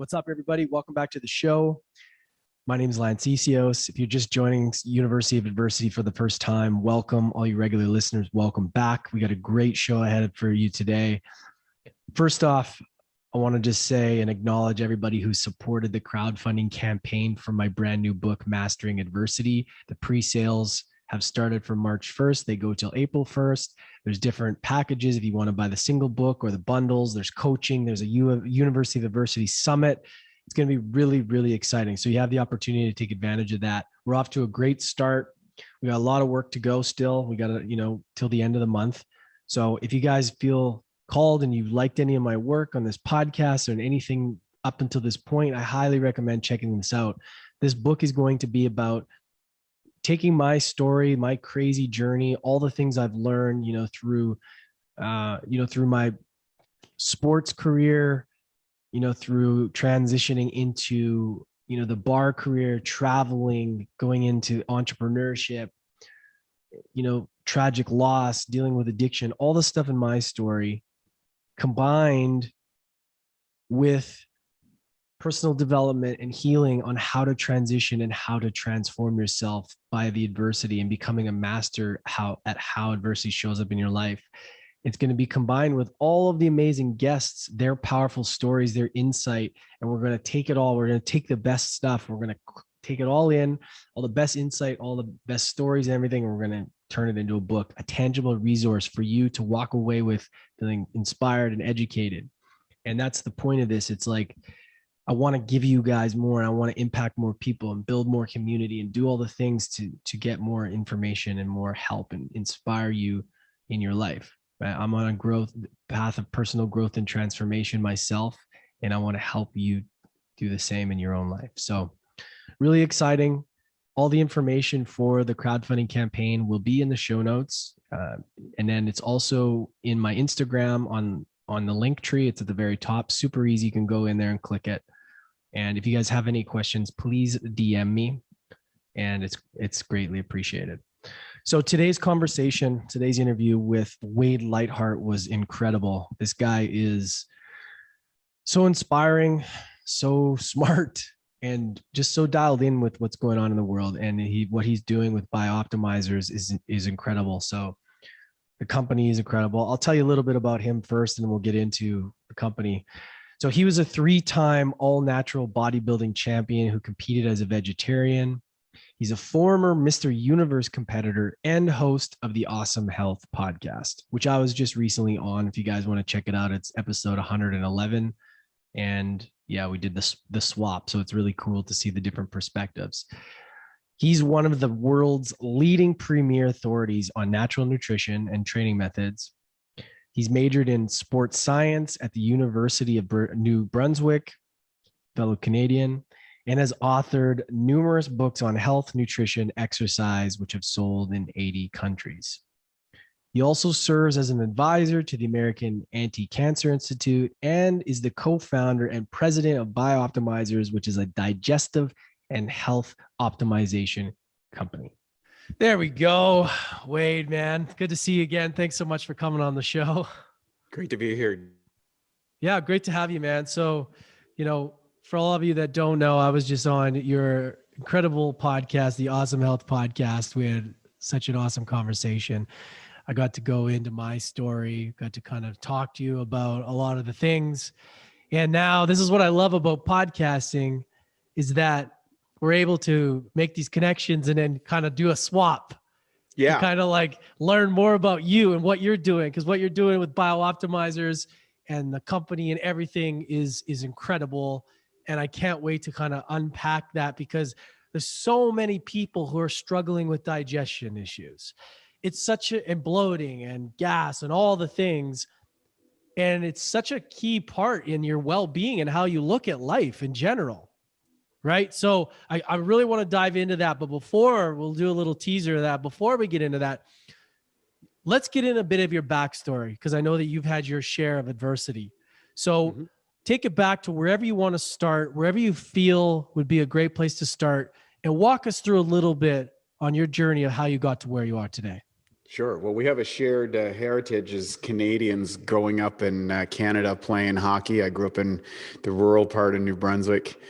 What's up, everybody? Welcome back to the show. My name is Lance Isios. If you're just joining University of Adversity for the first time, welcome. All you regular listeners, welcome back. We got a great show ahead for you today. First off, I want to just say and acknowledge everybody who supported the crowdfunding campaign for my brand new book, Mastering Adversity. The pre-sales have started from March 1st. They go till April 1st. There's different packages if you want to buy the single book or the bundles. There's coaching. There's a University of Adversity Summit. It's going to be really, really exciting. So you have the opportunity to take advantage of that. We're off to a great start. We got a lot of work to go still. We got to, till the end of the month. So if you guys feel called and you liked any of my work on this podcast or anything up until this point, I highly recommend checking this out. This book is going to be about taking my story, my crazy journey, all the things I've learned, through my sports career, through transitioning into, the bar career, traveling, going into entrepreneurship, tragic loss, dealing with addiction, all the stuff in my story combined with personal development and healing on how to transition and how to transform yourself by the adversity and becoming a master at how adversity shows up in your life. It's going to be combined with all of the amazing guests, their powerful stories, their insight, and we're going to take it all. We're going to take the best stuff. We're going to take it all in, all the best insight, all the best stories and everything. And we're going to turn it into a book, a tangible resource for you to walk away with feeling inspired and educated. And that's the point of this. It's like, I want to give you guys more, and I want to impact more people and build more community and do all the things to get more information and more help and inspire you in your life. Right? I'm on a path of personal growth and transformation myself, and I want to help you do the same in your own life. So really exciting. All the information for the crowdfunding campaign will be in the show notes. And then it's also in my Instagram on the link tree. It's at the very top, super easy. You can go in there and click it. And if you guys have any questions, please DM me, and it's greatly appreciated. So today's interview with Wade Lightheart was incredible. This guy is so inspiring, so smart, and just so dialed in with what's going on in the world. And what he's doing with BiOptimizers is incredible. So the company is incredible. I'll tell you a little bit about him first, and then we'll get into the company. So he was a 3-time all-natural bodybuilding champion who competed as a vegetarian. He's a former Mr. Universe competitor and host of the Awesome Health podcast, which I was just recently on. If you guys want to check it out, it's episode 111. And yeah, we did the swap. So it's really cool to see the different perspectives. He's one of the world's leading premier authorities on natural nutrition and training methods. He's majored in sports science at the University of New Brunswick, fellow Canadian, and has authored numerous books on health, nutrition, exercise, which have sold in 80 countries. He also serves as an advisor to the American Anti-Cancer Institute and is the co-founder and president of BiOptimizers, which is a digestive and health optimization company. There we go. Wade, man. Good to see you again. Thanks so much for coming on the show. Great to be here. Yeah, great to have you, man. So, for all of you that don't know, I was just on your incredible podcast, the Awesome Health podcast. We had such an awesome conversation. I got to go into my story, got to kind of talk to you about a lot of the things. And now this is what I love about podcasting is that we're able to make these connections and then kind of do a swap. Yeah. Kind of like learn more about you and what you're doing, because what you're doing with BiOptimizers and the company and everything is incredible. And I can't wait to kind of unpack that, because there's so many people who are struggling with digestion issues. It's and bloating and gas and all the things. And it's such a key part in your well-being and how you look at life in general. Right. So I really want to dive into that. But before we'll do a little teaser of that, before we get into that, let's get in a bit of your backstory, because I know that you've had your share of adversity. So take it back to wherever you want to start, wherever you feel would be a great place to start, and walk us through a little bit on your journey of how you got to where you are today. Sure. Well, we have a shared heritage as Canadians growing up in Canada playing hockey. I grew up in the rural part of New Brunswick,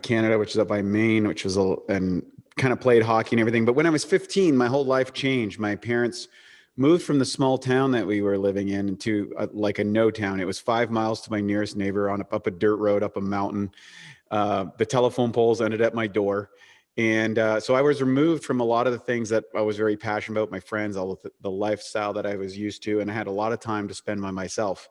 Canada, which is up by Maine, and kind of played hockey and everything. But when I was 15, my whole life changed. My parents moved from the small town that we were living in into like a no town. It was 5 miles to my nearest neighbor up a dirt road, up a mountain. The telephone poles ended at my door. And so I was removed from a lot of the things that I was very passionate about, my friends, all of the lifestyle that I was used to, and I had a lot of time to spend by myself.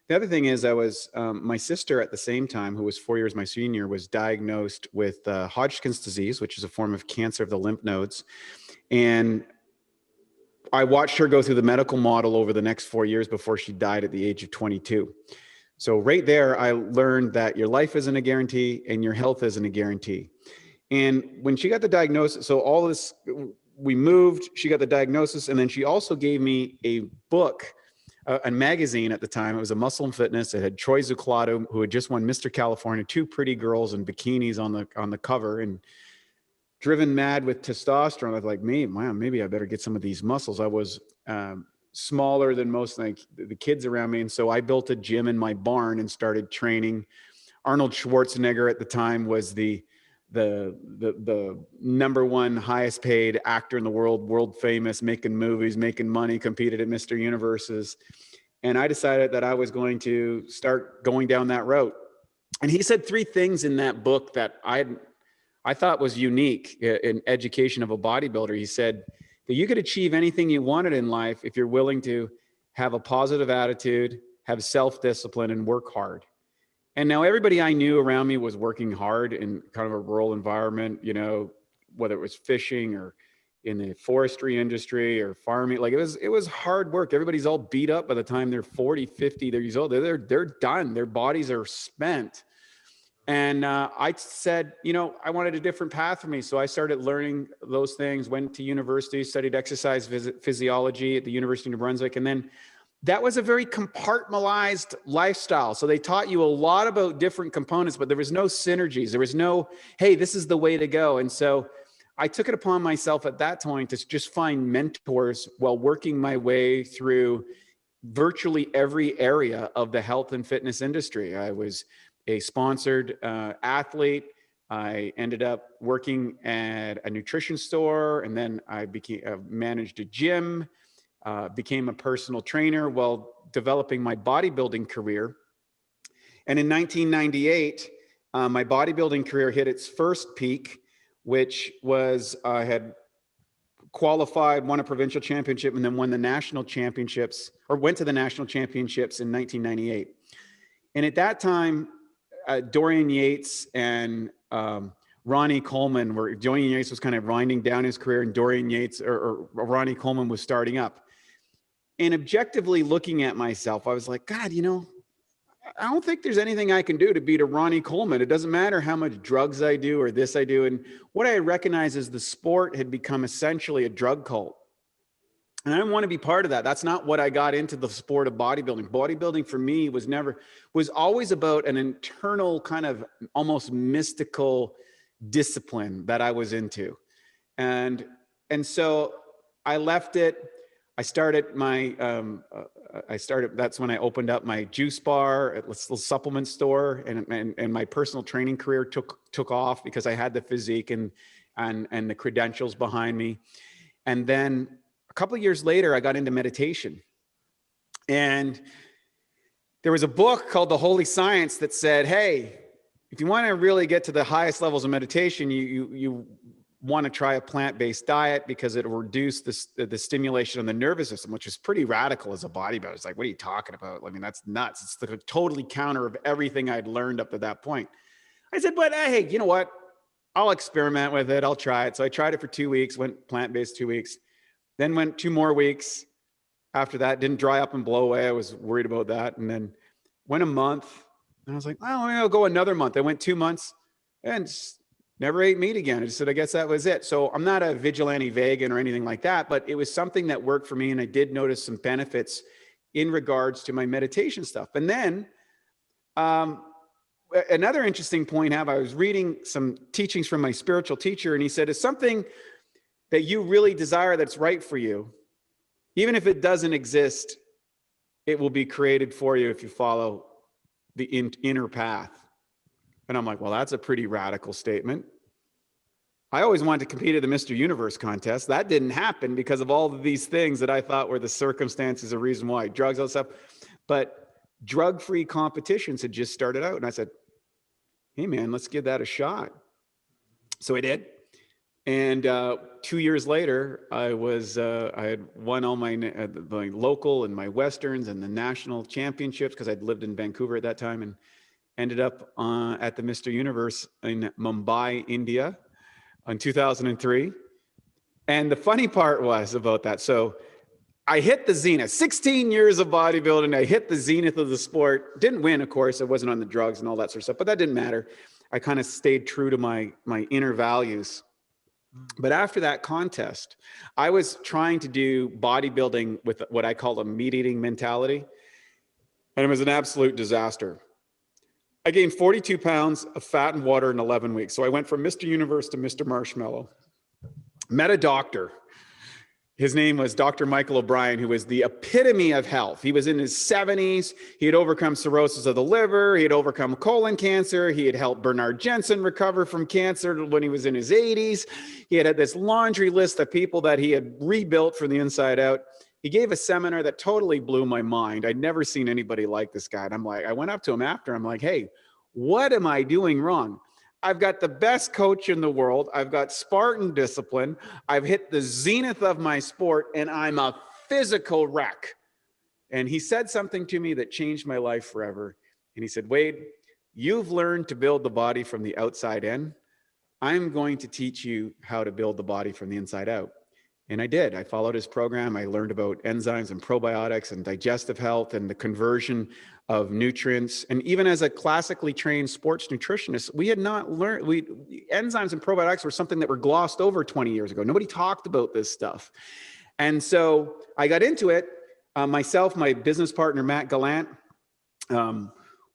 The other thing is my sister at the same time, who was 4 years my senior, was diagnosed with Hodgkin's disease, which is a form of cancer of the lymph nodes. And I watched her go through the medical model over the next 4 years before she died at the age of 22. So right there, I learned that your life isn't a guarantee and your health isn't a guarantee. And when she got the diagnosis, so all this, we moved, she got the diagnosis, and then she also gave me a book, a magazine at the time. It was a Muscle and Fitness. It had Troy Zuclato, who had just won Mr. California, two pretty girls in bikinis on the cover, and driven mad with testosterone. I was like, wow, maybe I better get some of these muscles. I was smaller than most like the kids around me, and so I built a gym in my barn and started training. Arnold Schwarzenegger at the time was the number one highest paid actor in the world famous, making movies, making money, competed at Mr. Universes. And I decided that I was going to start going down that route. And he said three things in that book that I thought was unique in education of a bodybuilder. He said that you could achieve anything you wanted in life if you're willing to have a positive attitude, have self-discipline, and work hard. And now everybody I knew around me was working hard in kind of a rural environment, you know, whether it was fishing or in the forestry industry or farming. Like it was hard work. Everybody's all beat up by the time they're 40, 50 years old. They're done. Their bodies are spent. And I said, you know, I wanted a different path for me. So I started learning those things, went to university, studied exercise physiology at the University of New Brunswick. And then that was a very compartmentalized lifestyle. So they taught you a lot about different components, but there was no synergies. There was no, hey, this is the way to go. And so I took it upon myself at that point to just find mentors while working my way through virtually every area of the health and fitness industry. I was a sponsored athlete. I ended up working at a nutrition store, and then I managed a gym. Became a personal trainer while developing my bodybuilding career. And in 1998, my bodybuilding career hit its first peak, which was I had qualified, won a provincial championship, and then won the national championships, or went to the national championships in 1998. And at that time, Dorian Yates and Ronnie Coleman Dorian Yates was kind of winding down his career, and Dorian Yates or Ronnie Coleman was starting up. And objectively looking at myself, I was like, God, you know, I don't think there's anything I can do to beat a Ronnie Coleman. It doesn't matter how much drugs I do or this I do. And what I recognized is the sport had become essentially a drug cult. And I didn't want to be part of that. That's not what I got into the sport of bodybuilding. Bodybuilding for me was always about an internal kind of almost mystical discipline that I was into. And so I left it. I started that's when I opened up my juice bar, a little supplement store, and my personal training career took off because I had the physique and the credentials behind me. And then a couple of years later, I got into meditation. And there was a book called The Holy Science that said, hey, if you want to really get to the highest levels of meditation, you want to try a plant-based diet because it will reduce the stimulation on the nervous system, which is pretty radical as a bodybuilder. It's like, what are you talking about? I mean, that's nuts. It's the totally counter of everything I'd learned up to that point. I said, but hey, you know what? I'll experiment with it. I'll try it. So I tried it for 2 weeks, went plant-based 2 weeks, then went 2 more weeks. After that, didn't dry up and blow away. I was worried about that. And then went a month, and I was like, well, I'll go another month. I went 2 months and never ate meat again. I just said, I guess that was it. So I'm not a vigilante vegan or anything like that, but it was something that worked for me. And I did notice some benefits in regards to my meditation stuff. And then another interesting point, I was reading some teachings from my spiritual teacher, and he said, it's something that you really desire that's right for you. Even if it doesn't exist, it will be created for you if you follow the inner path. And I'm like, well, that's a pretty radical statement. I always wanted to compete at the Mr. Universe contest. That didn't happen because of all of these things that I thought were the circumstances, a reason why, drugs, all that stuff. But drug-free competitions had just started out. And I said, hey man, let's give that a shot. So I did. And 2 years later, I had won all my local and my Westerns and the national championships, because I'd lived in Vancouver at that time, and ended up at the Mr. Universe in Mumbai, India in 2003. And the funny part was about that. So I hit the zenith, 16 years of bodybuilding. I hit the zenith of the sport. Didn't win, of course. I wasn't on the drugs and all that sort of stuff, but that didn't matter. I kind of stayed true to my inner values. But after that contest, I was trying to do bodybuilding with what I call a meat eating mentality. And it was an absolute disaster. I gained 42 pounds of fat and water in 11 weeks. So I went from Mr. Universe to Mr. Marshmallow. Met a doctor. His name was Dr. Michael O'Brien, who was the epitome of health. He was in his 70s. He had overcome cirrhosis of the liver. He had overcome colon cancer. He had helped Bernard Jensen recover from cancer when he was in his 80s. He had this laundry list of people that he had rebuilt from the inside out. He gave a seminar that totally blew my mind. I'd never seen anybody like this guy. And I'm like, I went up to him after. I'm like, hey, what am I doing wrong? I've got the best coach in the world. I've got Spartan discipline. I've hit the zenith of my sport, and I'm a physical wreck. And he said something to me that changed my life forever. And he said, Wade, you've learned to build the body from the outside in. I'm going to teach you how to build the body from the inside out. And I did. I followed his program. I learned about enzymes and probiotics and digestive health and the conversion of nutrients. And even as a classically trained sports nutritionist, we had not learned, enzymes and probiotics were something that were glossed over 20 years ago. Nobody talked about this stuff. And so I got into it. Myself, my business partner, Matt Gallant,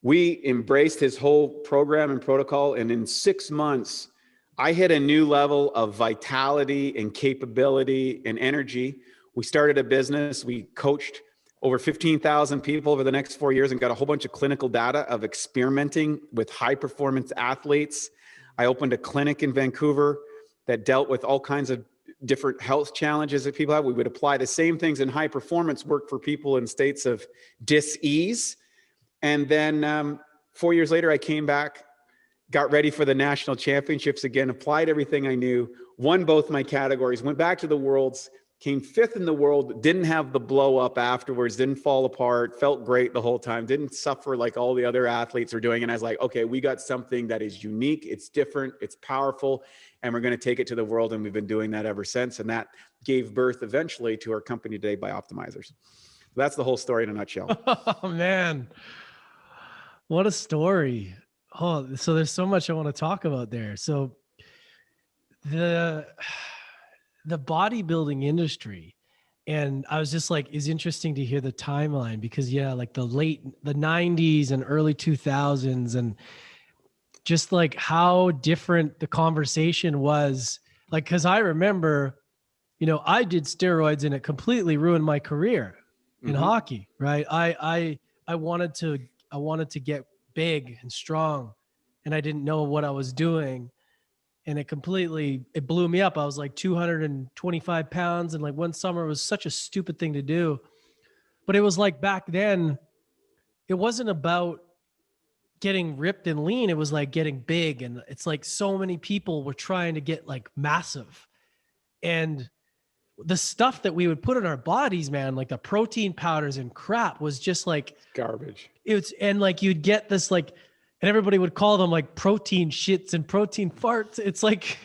we embraced his whole program and protocol. And in 6 months, I hit a new level of vitality and capability and energy. We started a business. We coached over 15,000 people over the next 4 years and got a whole bunch of clinical data of experimenting with high performance athletes. I opened a clinic in Vancouver that dealt with all kinds of different health challenges that people have. We would apply the same things in high performance work for people in states of dis-ease. And then 4 years later, I came back, got ready for the national championships again, applied everything I knew, won both my categories, went back to the Worlds, came 5th in the world, didn't have the blow up afterwards, didn't fall apart, felt great the whole time, didn't suffer like all the other athletes are doing. And I was like, okay, we got something that is unique, it's different, it's powerful, and we're going to take it to the world. And we've been doing that ever since. And that gave birth eventually to our company today, BiOptimizers. That's the whole story in a nutshell. Oh man, what a story. Oh, so there's so much I want to talk about there. So the bodybuilding industry, and I was just like, it's interesting to hear the timeline because like the 90s and early 2000s, and just like how different the conversation was. Like, cause I remember, I did steroids and it completely ruined my career in hockey, right? I wanted to get big and strong, and I didn't know what I was doing. And it blew me up. I was like 225 pounds. And like one summer, it was such a stupid thing to do. But it was like back then, it wasn't about getting ripped and lean. It was like getting big. And it's like so many people were trying to get like massive. And the stuff that we would put in our bodies, man, like the protein powders and crap, was just like garbage. And like you'd get this like, and everybody would call them like protein shits and protein farts. It's like,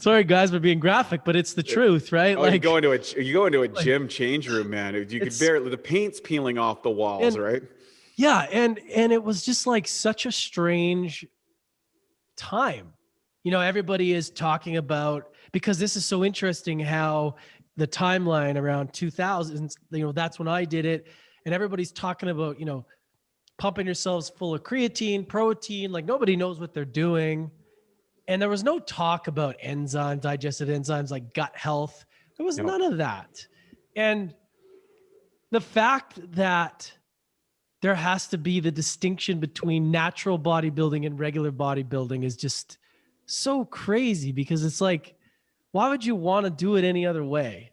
sorry guys for being graphic, but it's the truth, right? Oh, like you go into a gym change room, man. You could barely, the paint's peeling off the walls, right? Yeah. And it was just like such a strange time. Everybody is talking about, because this is so interesting how the timeline around 2000, that's when I did it. And everybody's talking about, pumping yourselves full of creatine, protein, like nobody knows what they're doing. And there was no talk about enzymes, digestive enzymes, like gut health. There was none of that. And the fact that there has to be the distinction between natural bodybuilding and regular bodybuilding is just so crazy, because it's like, why would you want to do it any other way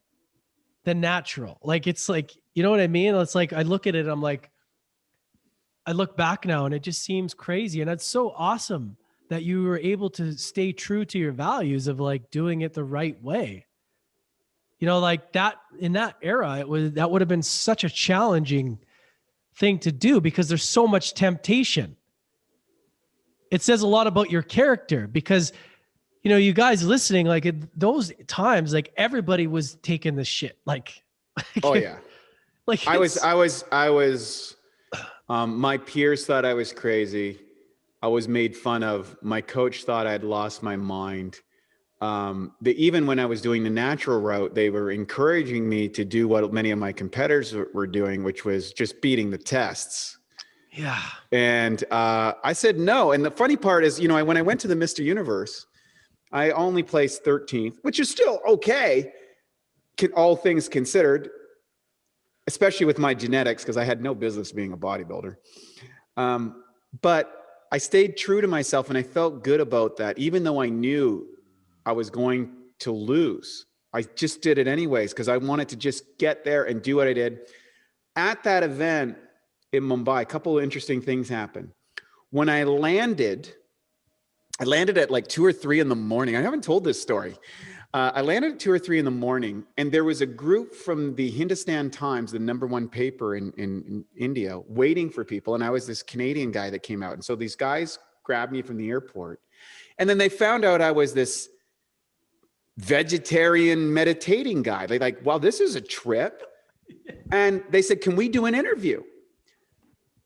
than natural? Like, it's like, you know what I mean? It's like, I look at it, I'm like, I look back now and it just seems crazy. And that's so awesome that you were able to stay true to your values of like doing it the right way. You know, like that in that era, that would have been such a challenging thing to do because there's so much temptation. It says a lot about your character because, you know, you guys listening, like at those times, like everybody was taking this shit. Like, oh yeah. Like I was, my peers thought I was crazy. I was made fun of. My coach thought I'd lost my mind. Even when I was doing the natural route, they were encouraging me to do what many of my competitors were doing, which was just beating the tests. Yeah. And I said no. And the funny part is, you know, when I went to the Mr. Universe, I only placed 13th, which is still okay, all things considered, especially with my genetics, because I had no business being a bodybuilder. But I stayed true to myself and I felt good about that, even though I knew I was going to lose. I just did it anyways because I wanted to just get there and do what I did. At that event in Mumbai, a couple of interesting things happened. When I landed at like 2 or 3 in the morning. I haven't told this story. I landed at 2 or 3 in the morning, and there was a group from the Hindustan Times, the #1 paper in India, waiting for people. And I was this Canadian guy that came out. And so these guys grabbed me from the airport. And then they found out I was this vegetarian meditating guy. They like, well, this is a trip. And they said, can we do an interview?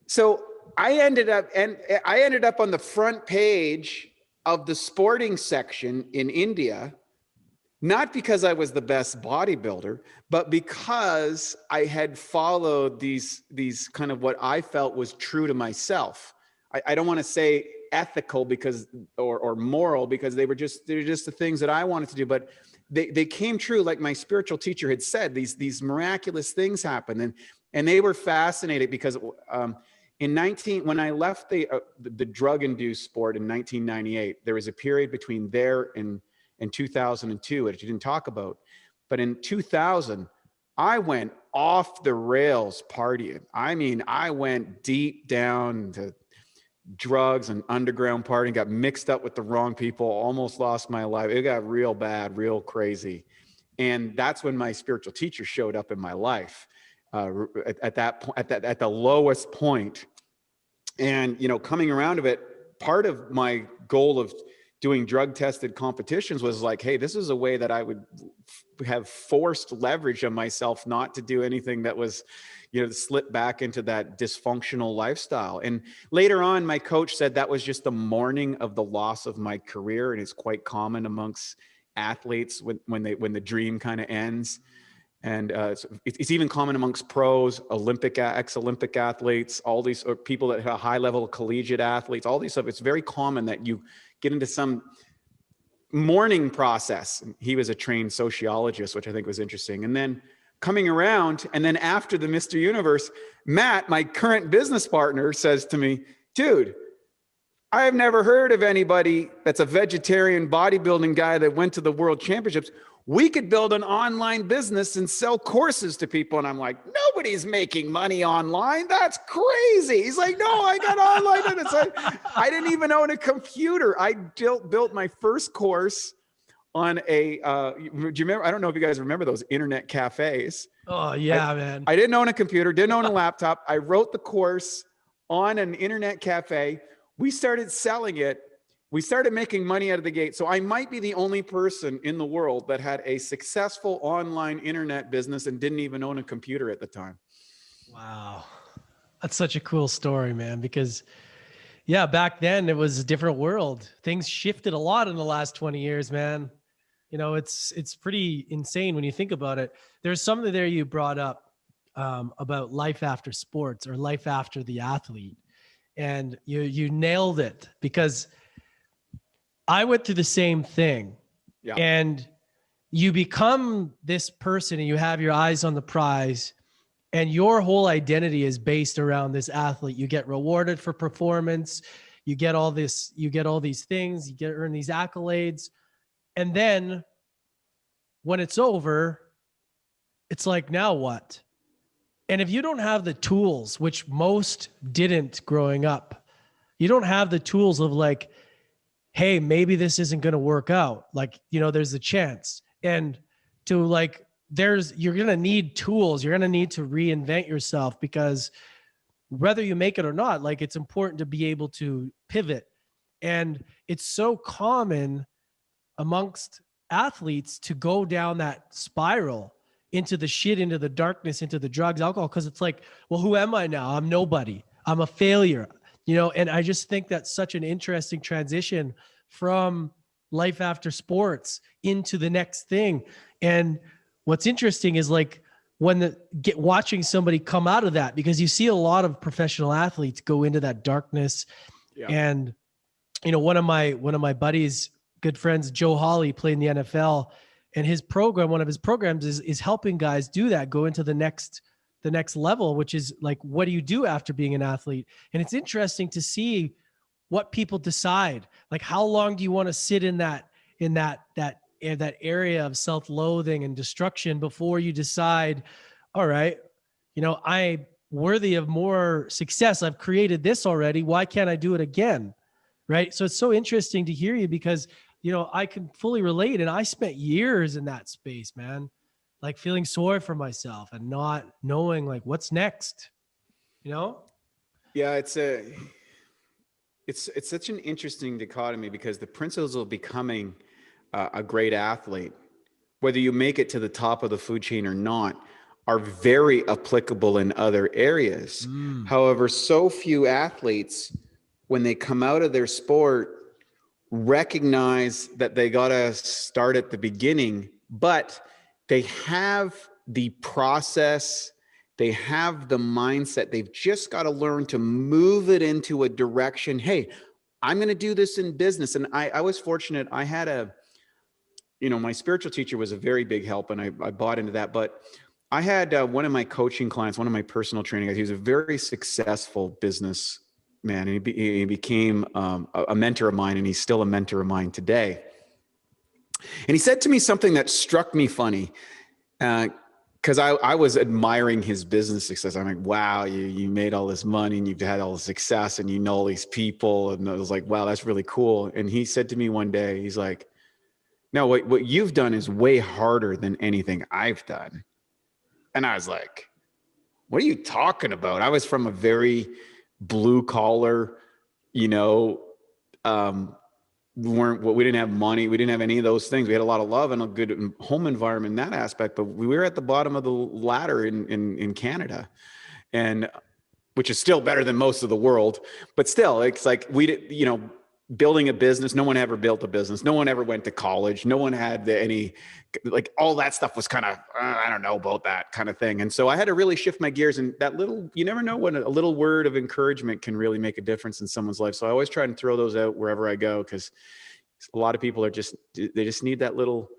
So I ended up on the front page of the sporting section in India, not because I was the best bodybuilder, but because I had followed these kind of what I felt was true to myself. I don't want to say ethical because or moral, because they're just the things that I wanted to do, but they came true. Like my spiritual teacher had said, these miraculous things happen, and they were fascinated because when I left the drug-induced sport in 1998, there was a period between there and 2002, which you didn't talk about. But in 2000, I went off the rails partying. I mean, I went deep down to drugs and underground partying, got mixed up with the wrong people, almost lost my life. It got real bad, real crazy. And that's when my spiritual teacher showed up in my life at the lowest point. And, you know, coming around of it, part of my goal of doing drug tested competitions was like, hey, this is a way that I would have forced leverage on myself not to do anything that was, you know, slip back into that dysfunctional lifestyle. And later on, my coach said that was just the morning of the loss of my career. And it's quite common amongst athletes when the dream kind of ends. And it's even common amongst pros, ex-Olympic athletes, all these people that have a high level of collegiate athletes, all these stuff. It's very common that you get into some mourning process. He was a trained sociologist, which I think was interesting. And then coming around, and then after the Mr. Universe, Matt, my current business partner, says to me, dude, I have never heard of anybody that's a vegetarian bodybuilding guy that went to the world championships. We could build an online business and sell courses to people. And I'm like, nobody's making money online. That's crazy. He's like, no, I got online. And it's like, I didn't even own a computer. I built my first course on do you remember? I don't know if you guys remember those internet cafes. Oh yeah, man. I didn't own a computer, didn't own a laptop. I wrote the course on an internet cafe. We started selling it. We started making money out of the gate. So I might be the only person in the world that had a successful online internet business and didn't even own a computer at the time. Wow. That's such a cool story, man, because yeah, back then it was a different world. Things shifted a lot in the last 20 years, man. You know, it's pretty insane when you think about it. There's something there you brought up about life after sports or life after the athlete. And you nailed it, because I went through the same thing. Yeah. And you become this person and you have your eyes on the prize and your whole identity is based around this athlete. You get rewarded for performance. You get all this, you get all these things, you earn these accolades. And then when it's over, it's like, now what? And if you don't have the tools, which most didn't growing up, you don't have the tools of like, hey, maybe this isn't going to work out. Like, you know, there's a chance. And to like, you're going to need tools. You're going to need to reinvent yourself, because whether you make it or not, like, it's important to be able to pivot. And it's so common amongst athletes to go down that spiral into the shit, into the darkness, into the drugs, alcohol, because it's like, well, who am I now? I'm nobody. I'm a failure, you know? And I just think that's such an interesting transition from life after sports into the next thing. And what's interesting is like when watching somebody come out of that, because you see a lot of professional athletes go into that darkness. Yeah. And, you know, one of my buddies, good friends, Joe Hawley, played in the NFL, and his program, one of his programs is helping guys do that, go into the next level, which is like, what do you do after being an athlete? And it's interesting to see what people decide. Like, how long do you want to sit in that area of self-loathing and destruction before you decide, all right, you know, I'm worthy of more success. I've created this already. Why can't I do it again? Right. So it's so interesting to hear you, because, you know, I can fully relate. And I spent years in that space, man, like feeling sorry for myself and not knowing like what's next, you know? Yeah. It's such an interesting dichotomy, because the principles of becoming a great athlete, whether you make it to the top of the food chain or not, are very applicable in other areas. However, so few athletes, when they come out of their sport, recognize that they got to start at the beginning, but they have the process, they have the mindset. They've just got to learn to move it into a direction. Hey, I'm going to do this in business. And I was fortunate. I had my spiritual teacher was a very big help, and I bought into that. But I had one of my coaching clients, one of my personal training guys. He was a very successful business man, and he became a mentor of mine, and he's still a mentor of mine today. And he said to me something that struck me funny, because I was admiring his business success. I'm like, wow, you made all this money, and you've had all the success, and you know all these people. And I was like, wow, that's really cool. And he said to me one day, he's like, no, what you've done is way harder than anything I've done. And I was like, what are you talking about? I was from a very blue collar, you know, we didn't have money. We didn't have any of those things. We had a lot of love and a good home environment in that aspect, but we were at the bottom of the ladder in Canada, and which is still better than most of the world, but still, it's like building a business. No one ever built a business. No one ever went to college. No one had any, like, all that stuff was kind of, I don't know about that kind of thing. And so I had to really shift my gears, and you never know when a little word of encouragement can really make a difference in someone's life. So I always try and throw those out wherever I go, because a lot of people they just need that little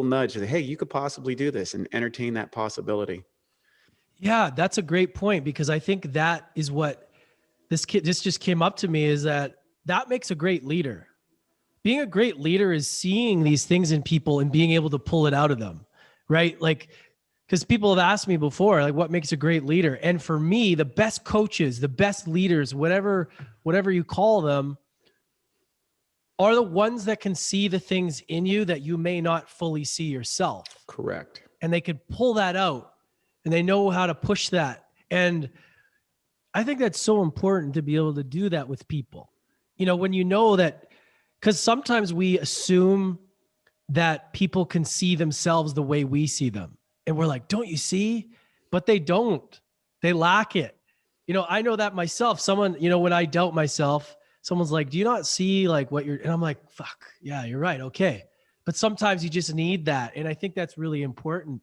nudge. Hey, you could possibly do this, and entertain that possibility. Yeah, that's a great point, because I think that is what this just came up to me, is that makes a great leader. Being a great leader is seeing these things in people and being able to pull it out of them, right? Like, because people have asked me before, like, what makes a great leader? And for me, the best coaches, the best leaders, whatever you call them, are the ones that can see the things in you that you may not fully see yourself. Correct. And they could pull that out, and they know how to push that. And I think that's so important, to be able to do that with people. You know, when you know that, because sometimes we assume that people can see themselves the way we see them. And we're like, don't you see? But they don't. They lack it. You know, I know that myself. Someone, you know, when I doubt myself, someone's like, do you not see like what you're, and I'm like, fuck, yeah, you're right. Okay. But sometimes you just need that. And I think that's really important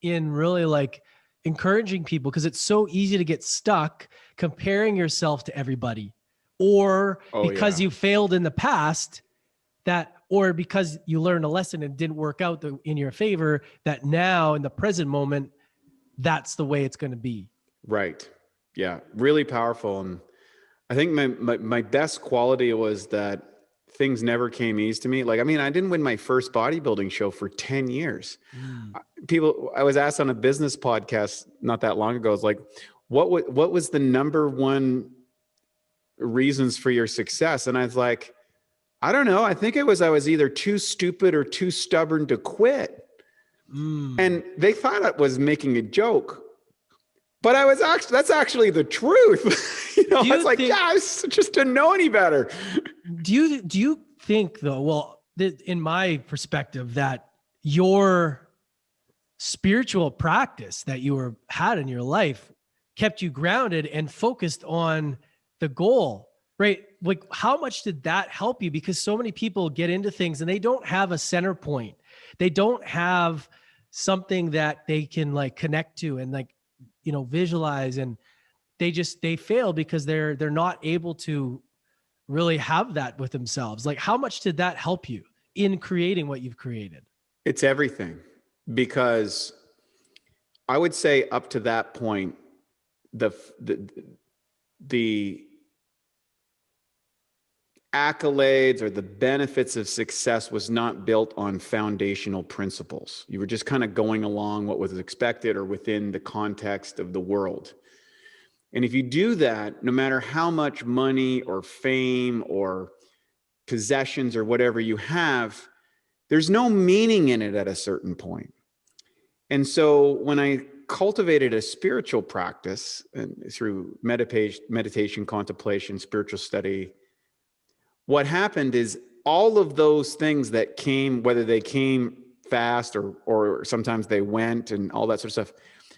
in really like encouraging people, because it's so easy to get stuck comparing yourself to everybody. Or because you failed in the past, or because you learned a lesson and didn't work out in your favor, that now in the present moment, that's the way it's going to be. Right. Yeah. Really powerful. And I think my best quality was that things never came easy to me. Like, I mean, I didn't win my first bodybuilding show for 10 years. I was asked on a business podcast not that long ago, it's like, what was the number one reasons for your success? And I was like, I don't know. I think I was either too stupid or too stubborn to quit. And they thought I was making a joke, but that's actually the truth. It's like, I just didn't know any better. Do you think though, well, in my perspective, that your spiritual practice that you had in your life kept you grounded and focused on the goal, right? Like, how much did that help you? Because so many people get into things and they don't have a center point. They don't have something that they can like connect to and like, visualize, and they fail because they're not able to really have that with themselves. Like, how much did that help you in creating what you've created? It's everything, because I would say up to that point, the accolades or the benefits of success was not built on foundational principles. You were just kind of going along what was expected or within the context of the world. And if you do that, no matter how much money or fame or possessions or whatever you have, there's no meaning in it at a certain point. And so when I cultivated a spiritual practice and through meditation, contemplation, spiritual study, what happened is all of those things that came, whether they came fast or sometimes they went and all that sort of stuff,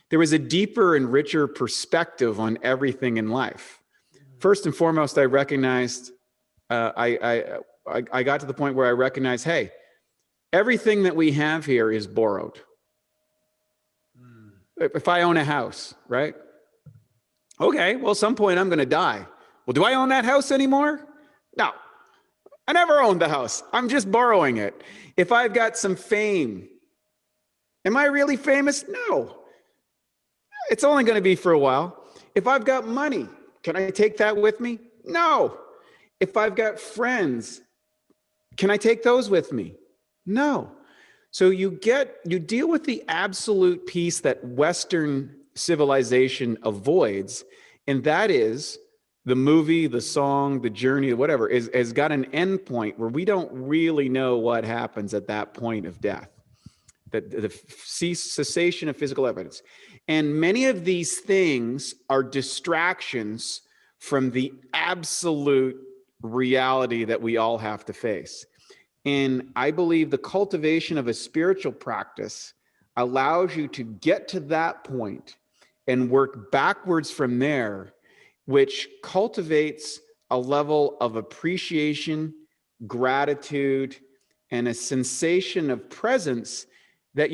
there was a deeper and richer perspective on everything in life. First and foremost, I recognized, I got to the point where I recognized, hey, everything that we have here is borrowed. If I own a house, right? Okay, well, at some point I'm going to die. Well, do I own that house anymore? No. I never owned the house. I'm just borrowing it. If I've got some fame, am I really famous? No. It's only going to be for a while. If I've got money, can I take that with me? No. If I've got friends, can I take those with me? No. So you deal with the absolute piece that Western civilization avoids, and that is the movie, the song, the journey, whatever, has got an end point where we don't really know what happens at that point of death, the cessation of physical evidence. And many of these things are distractions from the absolute reality that we all have to face. And I believe the cultivation of a spiritual practice allows you to get to that point and work backwards from there, which cultivates a level of appreciation, gratitude, and a sensation of presence that,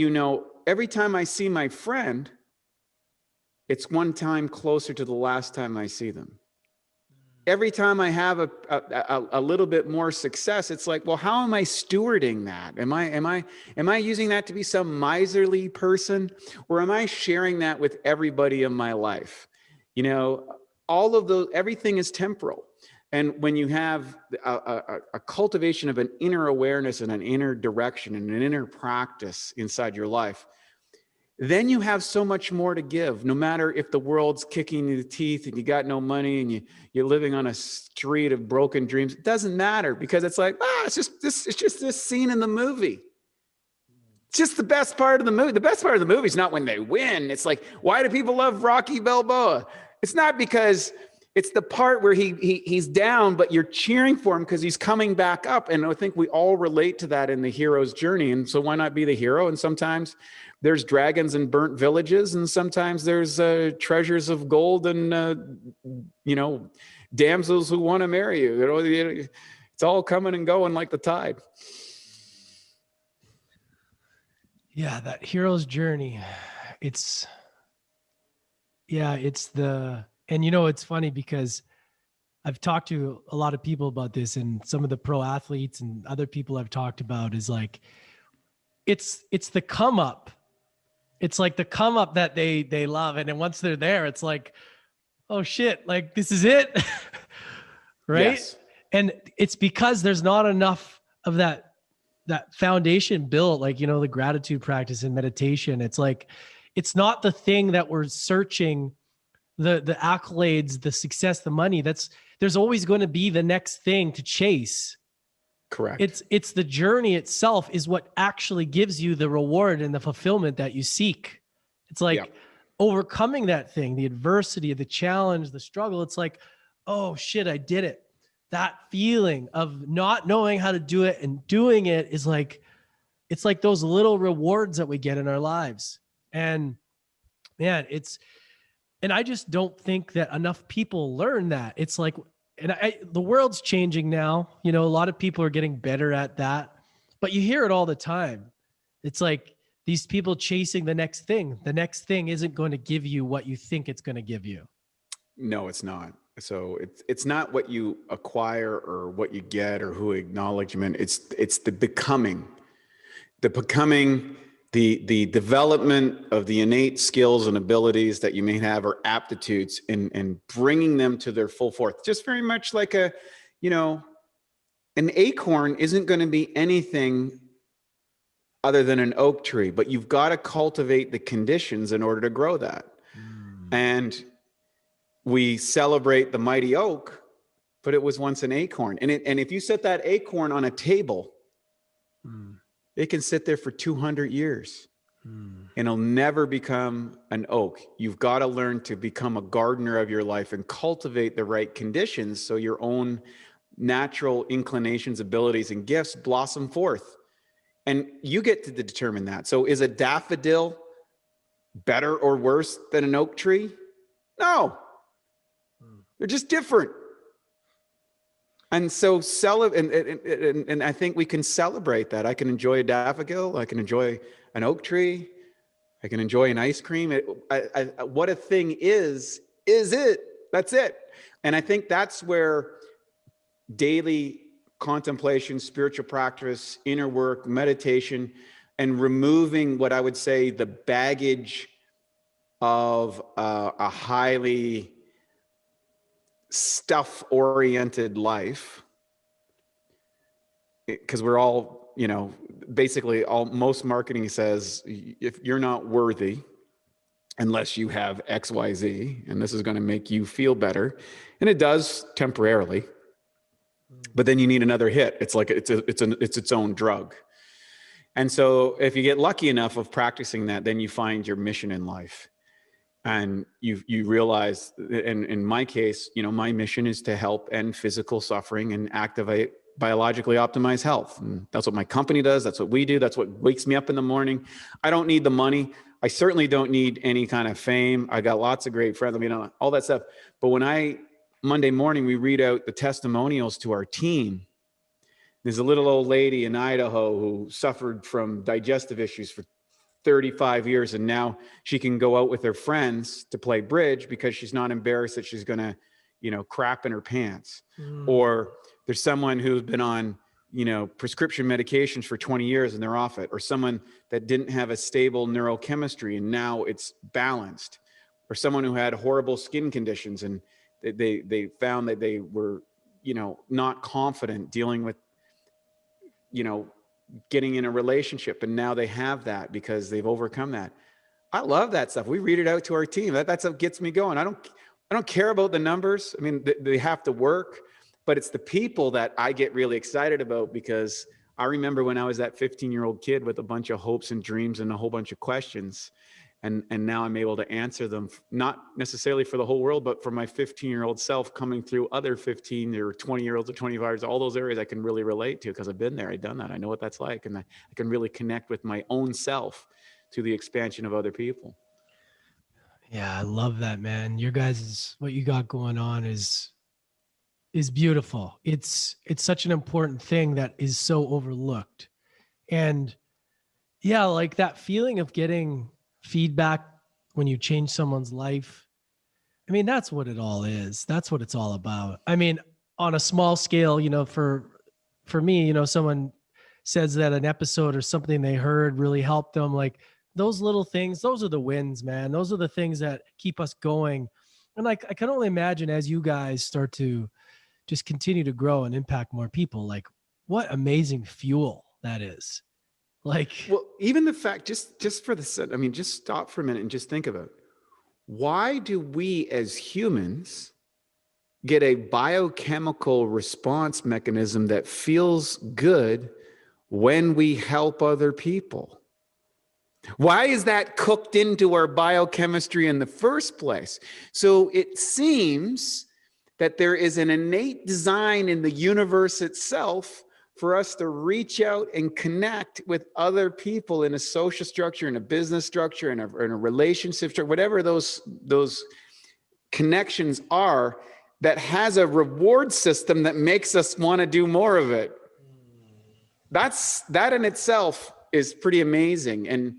every time I see my friend, it's one time closer to the last time I see them. Every time I have a little bit more success, it's like, well, how am I stewarding that? Am I using that to be some miserly person, or am I sharing that with everybody in my life? All of those, everything is temporal. And when you have a cultivation of an inner awareness and an inner direction and an inner practice inside your life, then you have so much more to give, no matter if the world's kicking you in the teeth and you got no money and you're living on a street of broken dreams. It doesn't matter, because it's like, it's just this scene in the movie. It's just the best part of the movie. The best part of the movie is not when they win. It's like, why do people love Rocky Balboa? It's not because it's the part where he's down, but you're cheering for him because he's coming back up. And I think we all relate to that in the hero's journey. And so why not be the hero? And sometimes there's dragons and burnt villages, and sometimes there's treasures of gold and, damsels who want to marry you. It's all coming and going like the tide. Yeah, that hero's journey. It's funny because I've talked to a lot of people about this, and some of the pro athletes and other people I've talked about is like, it's the come up it's like the come up that they love. And then once they're there, it's like, oh shit, like this is it. Right. Yes. And it's because there's not enough of that foundation built, like, you know, the gratitude practice and meditation. It's like, it's not the thing that we're searching, the accolades, the success, the money. There's always going to be the next thing to chase. Correct. It's the journey itself is what actually gives you the reward and the fulfillment that you seek. It's like overcoming that thing, the adversity, the challenge, the struggle. It's like, oh shit, I did it. That feeling of not knowing how to do it and doing it is like, it's like those little rewards that we get in our lives. And man, and I just don't think that enough people learn that. It's like, and the world's changing now. You know, a lot of people are getting better at that, but you hear it all the time. It's like these people chasing the next thing. The next thing isn't going to give you what you think it's going to give you. No, it's not. So it's not what you acquire or what you get or who acknowledgement. It's the becoming, the development of the innate skills and abilities that you may have or aptitudes and bringing them to their full force. Just very much like an acorn isn't going to be anything other than an oak tree, but you've got to cultivate the conditions in order to grow that. And we celebrate the mighty oak, but it was once an acorn. And if you set that acorn on a table, it can sit there for 200 years and it'll never become an oak. You've got to learn to become a gardener of your life and cultivate the right conditions so your own natural inclinations, abilities, and gifts blossom forth. And you get to determine that. So is a daffodil better or worse than an oak tree? No. They're just different. And so and I think we can celebrate that. I can enjoy a daffodil. I can enjoy an oak tree. I can enjoy an ice cream. What a thing is it. That's it. And I think that's where daily contemplation, spiritual practice, inner work, meditation, and removing what I would say the baggage of a highly stuff-oriented life, because we're all, basically most marketing says if you're not worthy unless you have XYZ, and this is going to make you feel better, and it does temporarily, but then you need another hit. It's like it's its own drug. And so if you get lucky enough of practicing that, then you find your mission in life. And you realize, in my case, my mission is to help end physical suffering and activate biologically optimized health. And that's what my company does. That's what we do. That's what wakes me up in the morning. I don't need the money. I certainly don't need any kind of fame. I got lots of great friends. All that stuff. But when Monday morning, we read out the testimonials to our team. There's a little old lady in Idaho who suffered from digestive issues for 35 years, and now she can go out with her friends to play bridge because she's not embarrassed that she's going to, crap in her pants. Or there's someone who's been on, prescription medications for 20 years and they're off it. Or someone that didn't have a stable neurochemistry and now it's balanced. Or someone who had horrible skin conditions and they found that they were, not confident dealing with, getting in a relationship, and now they have that because they've overcome that. I love that stuff. We read it out to our team. That's what gets me going. I don't care about the numbers. I mean, they have to work, but it's the people that I get really excited about, because I remember when I was that 15-year-old kid with a bunch of hopes and dreams and a whole bunch of questions. And now I'm able to answer them, not necessarily for the whole world, but for my 15-year-old self coming through other 15 or 20-year-olds or 25-year-olds, all those areas I can really relate to because I've been there, I've done that. I know what that's like. And I can really connect with my own self to the expansion of other people. Yeah, I love that, man. Your guys, what you got going on is beautiful. It's such an important thing that is so overlooked. And yeah, like that feeling of getting feedback when you change someone's life. I mean, that's what it all is. That's what it's all about. I mean, on a small scale, for me, someone says that an episode or something they heard really helped them. Like, those little things, those are the wins, man. Those are the things that keep us going. And like, I can only imagine as you guys start to just continue to grow and impact more people, like what amazing fuel that is. Like, well, even the fact, just for the, I mean, just stop for a minute and just think about it. Why do we as humans get a biochemical response mechanism that feels good when we help other people? Why is that cooked into our biochemistry in the first place? So it seems that there is an innate design in the universe itself for us to reach out and connect with other people in a social structure, in a business structure, in a relationship structure, whatever those connections are, that has a reward system that makes us want to do more of it. That in itself is pretty amazing. And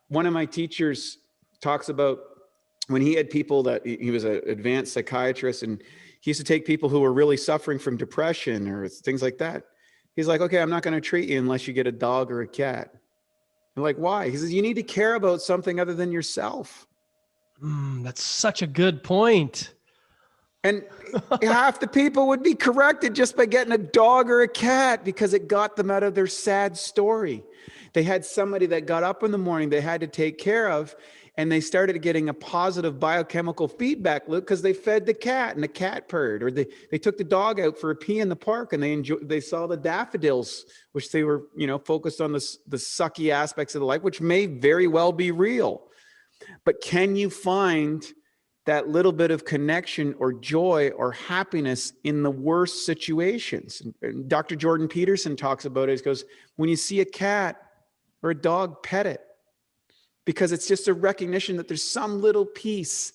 one of my teachers talks about when he had people that he was an advanced psychiatrist, and he used to take people who were really suffering from depression or things like that. He's like, okay, I'm not going to treat you unless you get a dog or a cat. I'm like, why? He says, you need to care about something other than yourself. That's such a good point. And half the people would be corrected just by getting a dog or a cat because it got them out of their sad story. They had somebody that got up in the morning they had to take care of, and they started getting a positive biochemical feedback loop because they fed the cat and the cat purred, or they took the dog out for a pee in the park and they saw the daffodils, which they were, focused on the sucky aspects of the life, which may very well be real. But can you find that little bit of connection or joy or happiness in the worst situations? And Dr. Jordan Peterson talks about it. He goes, when you see a cat or a dog, pet it, because it's just a recognition that there's some little piece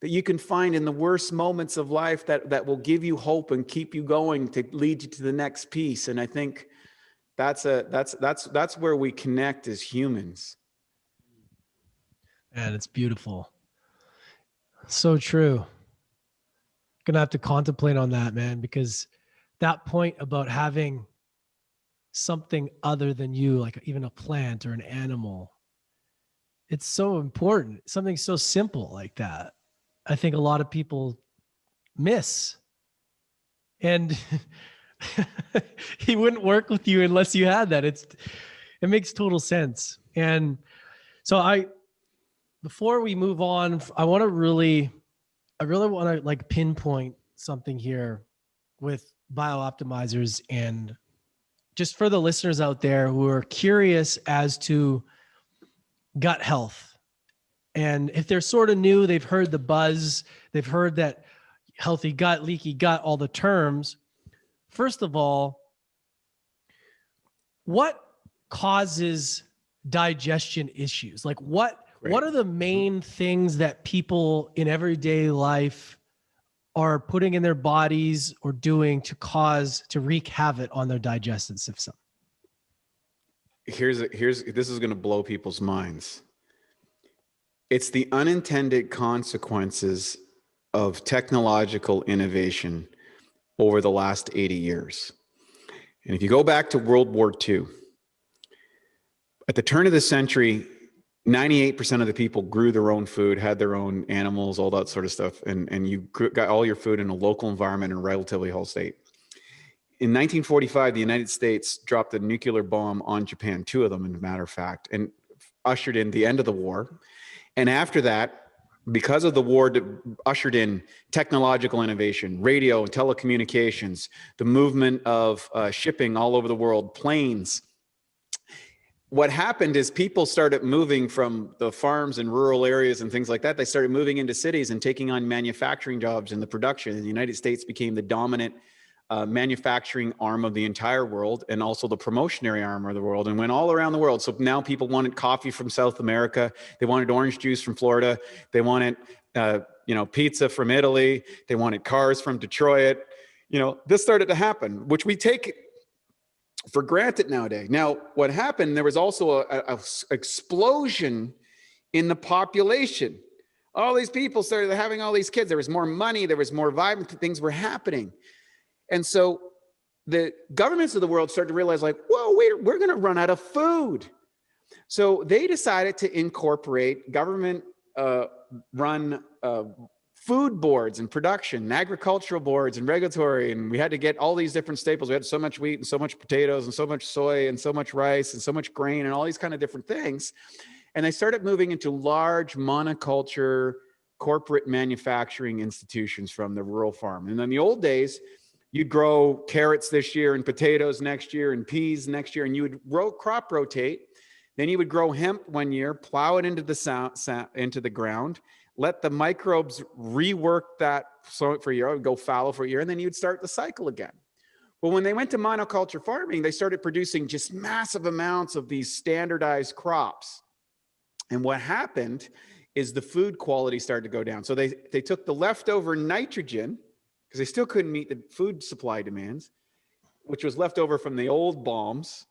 that you can find in the worst moments of life that will give you hope and keep you going to lead you to the next piece. And I think that's where we connect as humans. Man, it's beautiful. So true. Gonna have to contemplate on that, man, because that point about having something other than you, like even a plant or an animal, it's so important. Something so simple like that, I think a lot of people miss. And he wouldn't work with you unless you had that. It makes total sense. And so before we move on, I really want to like pinpoint something here with BiOptimizers, and just for the listeners out there who are curious as to gut health. And if they're sort of new, they've heard the buzz, they've heard that healthy gut, leaky gut, all the terms. First of all, what causes digestion issues? Like what are the main things that people in everyday life are putting in their bodies or doing to wreak havoc on their digestive system? This is going to blow people's minds. It's the unintended consequences of technological innovation over the last 80 years. And if you go back to World War II, at the turn of the century, 98% of the people grew their own food, had their own animals, all that sort of stuff. And you got all your food in a local environment in a relatively whole state. In 1945, the United States dropped a nuclear bomb on Japan, 2 of them, as a matter of fact, and ushered in the end of the war. And after that, because of the war, ushered in technological innovation, radio and telecommunications, the movement of shipping all over the world, planes. What happened is people started moving from the farms and rural areas and things like that. They started moving into cities and taking on manufacturing jobs in the production. And the United States became the dominant manufacturing arm of the entire world, and also the promotionary arm of the world, and went all around the world. So now people wanted coffee from South America. They wanted orange juice from Florida. They wanted, pizza from Italy. They wanted cars from Detroit. This started to happen, which we take for granted nowadays. Now, what happened, there was also a explosion in the population. All these people started having all these kids. There was more money. There was more vibrant things were happening. And so the governments of the world started to realize, like, whoa, we're going to run out of food. So they decided to incorporate government run food boards and production, and agricultural boards and regulatory, and we had to get all these different staples. We had so much wheat and so much potatoes and so much soy and so much rice and so much grain and all these kind of different things. And they started moving into large monoculture corporate manufacturing institutions from the rural farm. And in the old days, you'd grow carrots this year and potatoes next year and peas next year, and you would crop rotate. Then you would grow hemp one year, plow it into the ground, let the microbes rework that soil for a year, go fallow for a year, and then you'd start the cycle again. Well, when they went to monoculture farming, they started producing just massive amounts of these standardized crops. And what happened is the food quality started to go down. So they took the leftover nitrogen, because they still couldn't meet the food supply demands, which was left over from the old bombs,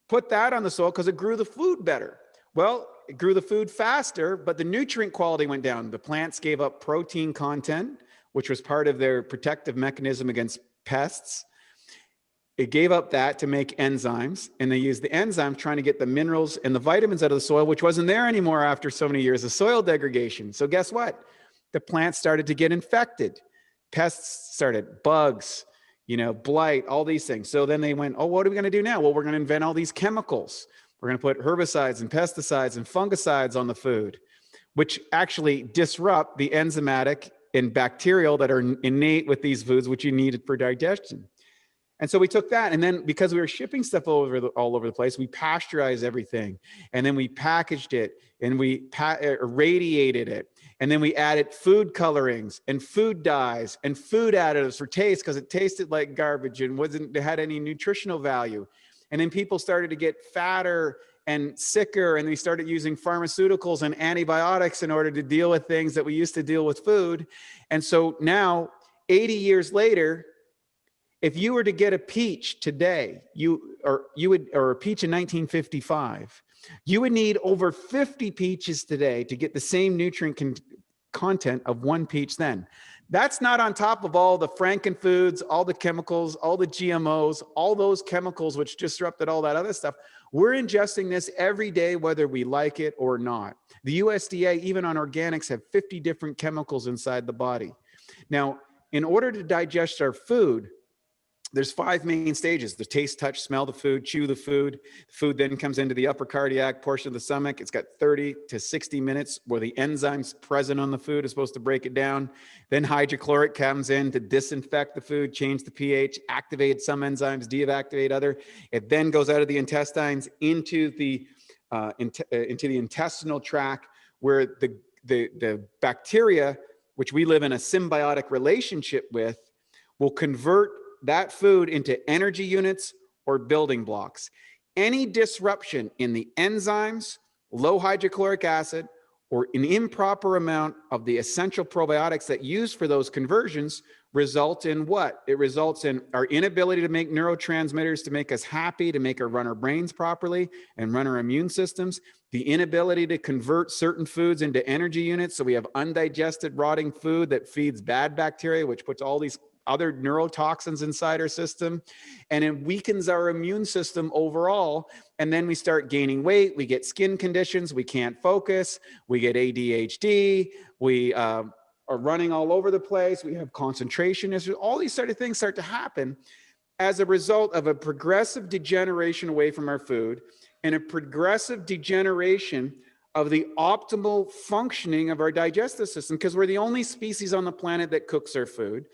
put that on the soil because it grew the food better. Well, it grew the food faster, but the nutrient quality went down. The plants gave up protein content, which was part of their protective mechanism against pests. It gave up that to make enzymes, and they used the enzymes trying to get the minerals and the vitamins out of the soil, which wasn't there anymore after so many years of soil degradation. So guess what? The plants started to get infected. Pests started, bugs, blight, all these things. So then they went, oh, what are we going to do now? Well, we're going to invent all these chemicals. We're going to put herbicides and pesticides and fungicides on the food, which actually disrupt the enzymatic and bacterial that are innate with these foods, which you needed for digestion. And so we took that, and then because we were shipping stuff all over the place, we pasteurized everything, and then we packaged it, and we irradiated it, and then we added food colorings and food dyes and food additives for taste because it tasted like garbage and had any nutritional value. And then people started to get fatter and sicker, and they started using pharmaceuticals and antibiotics in order to deal with things that we used to deal with food. And so now, 80 years later, if you were to get a peach today, or a peach in 1955, you would need over 50 peaches today to get the same nutrient content of one peach then. That's not on top of all the frankenfoods, all the chemicals, all the GMOs, all those chemicals which disrupted all that other stuff. We're ingesting this every day, whether we like it or not. The USDA, even on organics, have 50 different chemicals inside the body. Now, in order to digest our food, there's 5 main stages: the taste, touch, smell the food, chew the food. The food then comes into the upper cardiac portion of the stomach. It's got 30 to 60 minutes where the enzymes present on the food is supposed to break it down. Then hydrochloric comes in to disinfect the food, change the pH, activate some enzymes, deactivate other. It then goes out of the intestines into the intestinal tract, where the bacteria, which we live in a symbiotic relationship with, will convert that food into energy units or building blocks. Any disruption in the enzymes, low hydrochloric acid, or an improper amount of the essential probiotics that use for those conversions result in what? It results in our inability to make neurotransmitters to make us happy, to make our run our brains properly and run our immune systems, the inability to convert certain foods into energy units. So we have undigested rotting food that feeds bad bacteria, which puts all these other neurotoxins inside our system, and it weakens our immune system overall. And then we start gaining weight, we get skin conditions, we can't focus, we get ADHD, we are running all over the place, we have concentration issues. All these sort of things start to happen as a result of a progressive degeneration away from our food and a progressive degeneration of the optimal functioning of our digestive system, because we're the only species on the planet that cooks our food,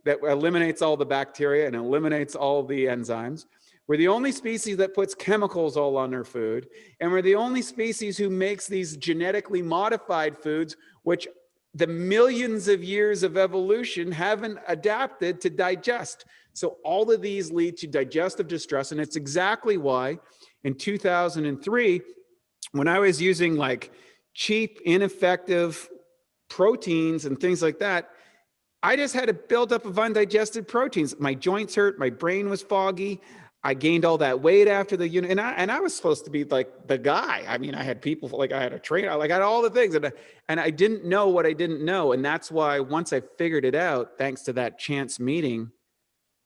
that eliminates all the bacteria and eliminates all the enzymes. We're the only species that puts chemicals all on our food. And we're the only species who makes these genetically modified foods, which the millions of years of evolution haven't adapted to digest. So all of these lead to digestive distress. And it's exactly why in 2003, when I was using like cheap, ineffective proteins and things like that, I just had a buildup of undigested proteins. My joints hurt. My brain was foggy. I gained all that weight after the unit. And I was supposed to be like the guy. I mean, I had people, like I had a trainer, like I had all the things. And I didn't know what I didn't know. And that's why once I figured it out, thanks to that chance meeting,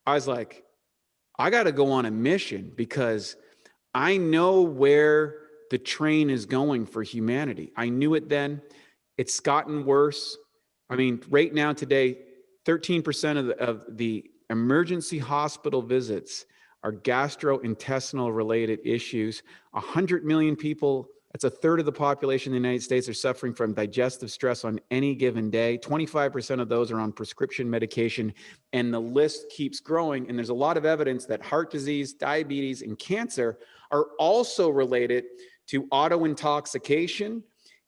I was like, I got to go on a mission, because I know where the train is going for humanity. I knew it then. It's gotten worse. I mean, right now today, 13% of the emergency hospital visits are gastrointestinal related issues. 100 million people, that's a third of the population in the United States, are suffering from digestive stress on any given day. 25% of those are on prescription medication, and the list keeps growing. And there's a lot of evidence that heart disease, diabetes, and cancer are also related to auto-intoxication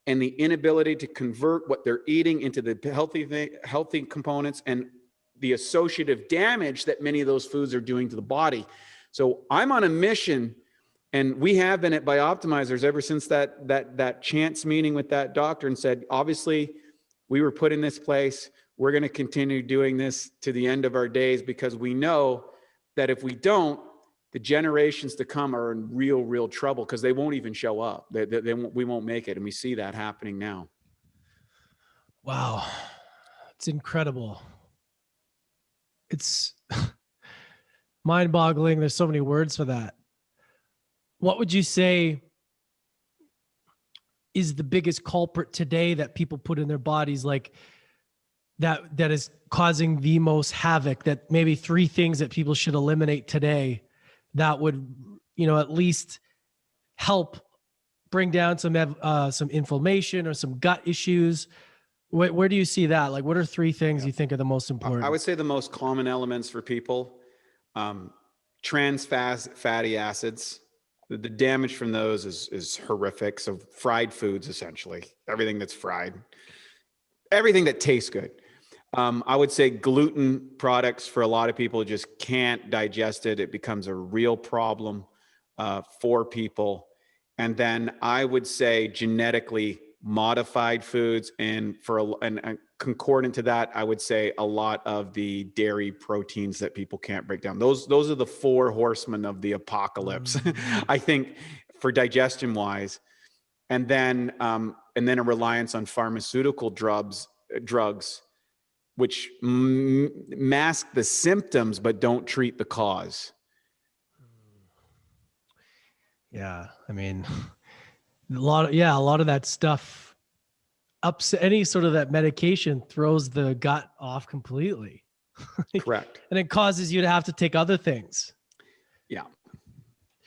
and the inability to convert what they're eating into the healthy components and the associative damage that many of those foods are doing to the body. So I'm on a mission, and we have been at BiOptimizers ever since that chance meeting with that doctor, and said, obviously, we were put in this place. We're going to continue doing this to the end of our days, because we know that if we don't, the generations to come are in real trouble, because they won't even show up. We won't make it. And we see that happening now. Wow. It's incredible. It's mind-boggling. There's so many words for that. What would you say is the biggest culprit today that people put in their bodies, like that is causing the most havoc? That maybe 3 things that people should eliminate today that would, at least help bring down some inflammation or some gut issues. Where do you see that? Like, what are 3 things you think are the most important? I would say the most common elements for people, trans fatty acids. The damage from those is horrific. So fried foods, essentially, everything that's fried, everything that tastes good. I would say gluten products, for a lot of people, just can't digest it. It becomes a real problem for people. And then I would say genetically modified foods, and concordant to that, I would say a lot of the dairy proteins that people can't break down. Those are the 4 horsemen of the apocalypse, I think, for digestion wise. And then a reliance on pharmaceutical drugs, which mask the symptoms but don't treat the cause. Yeah, I mean, a lot of that stuff any sort of that medication throws the gut off completely. Correct. And it causes you to have to take other things. Yeah.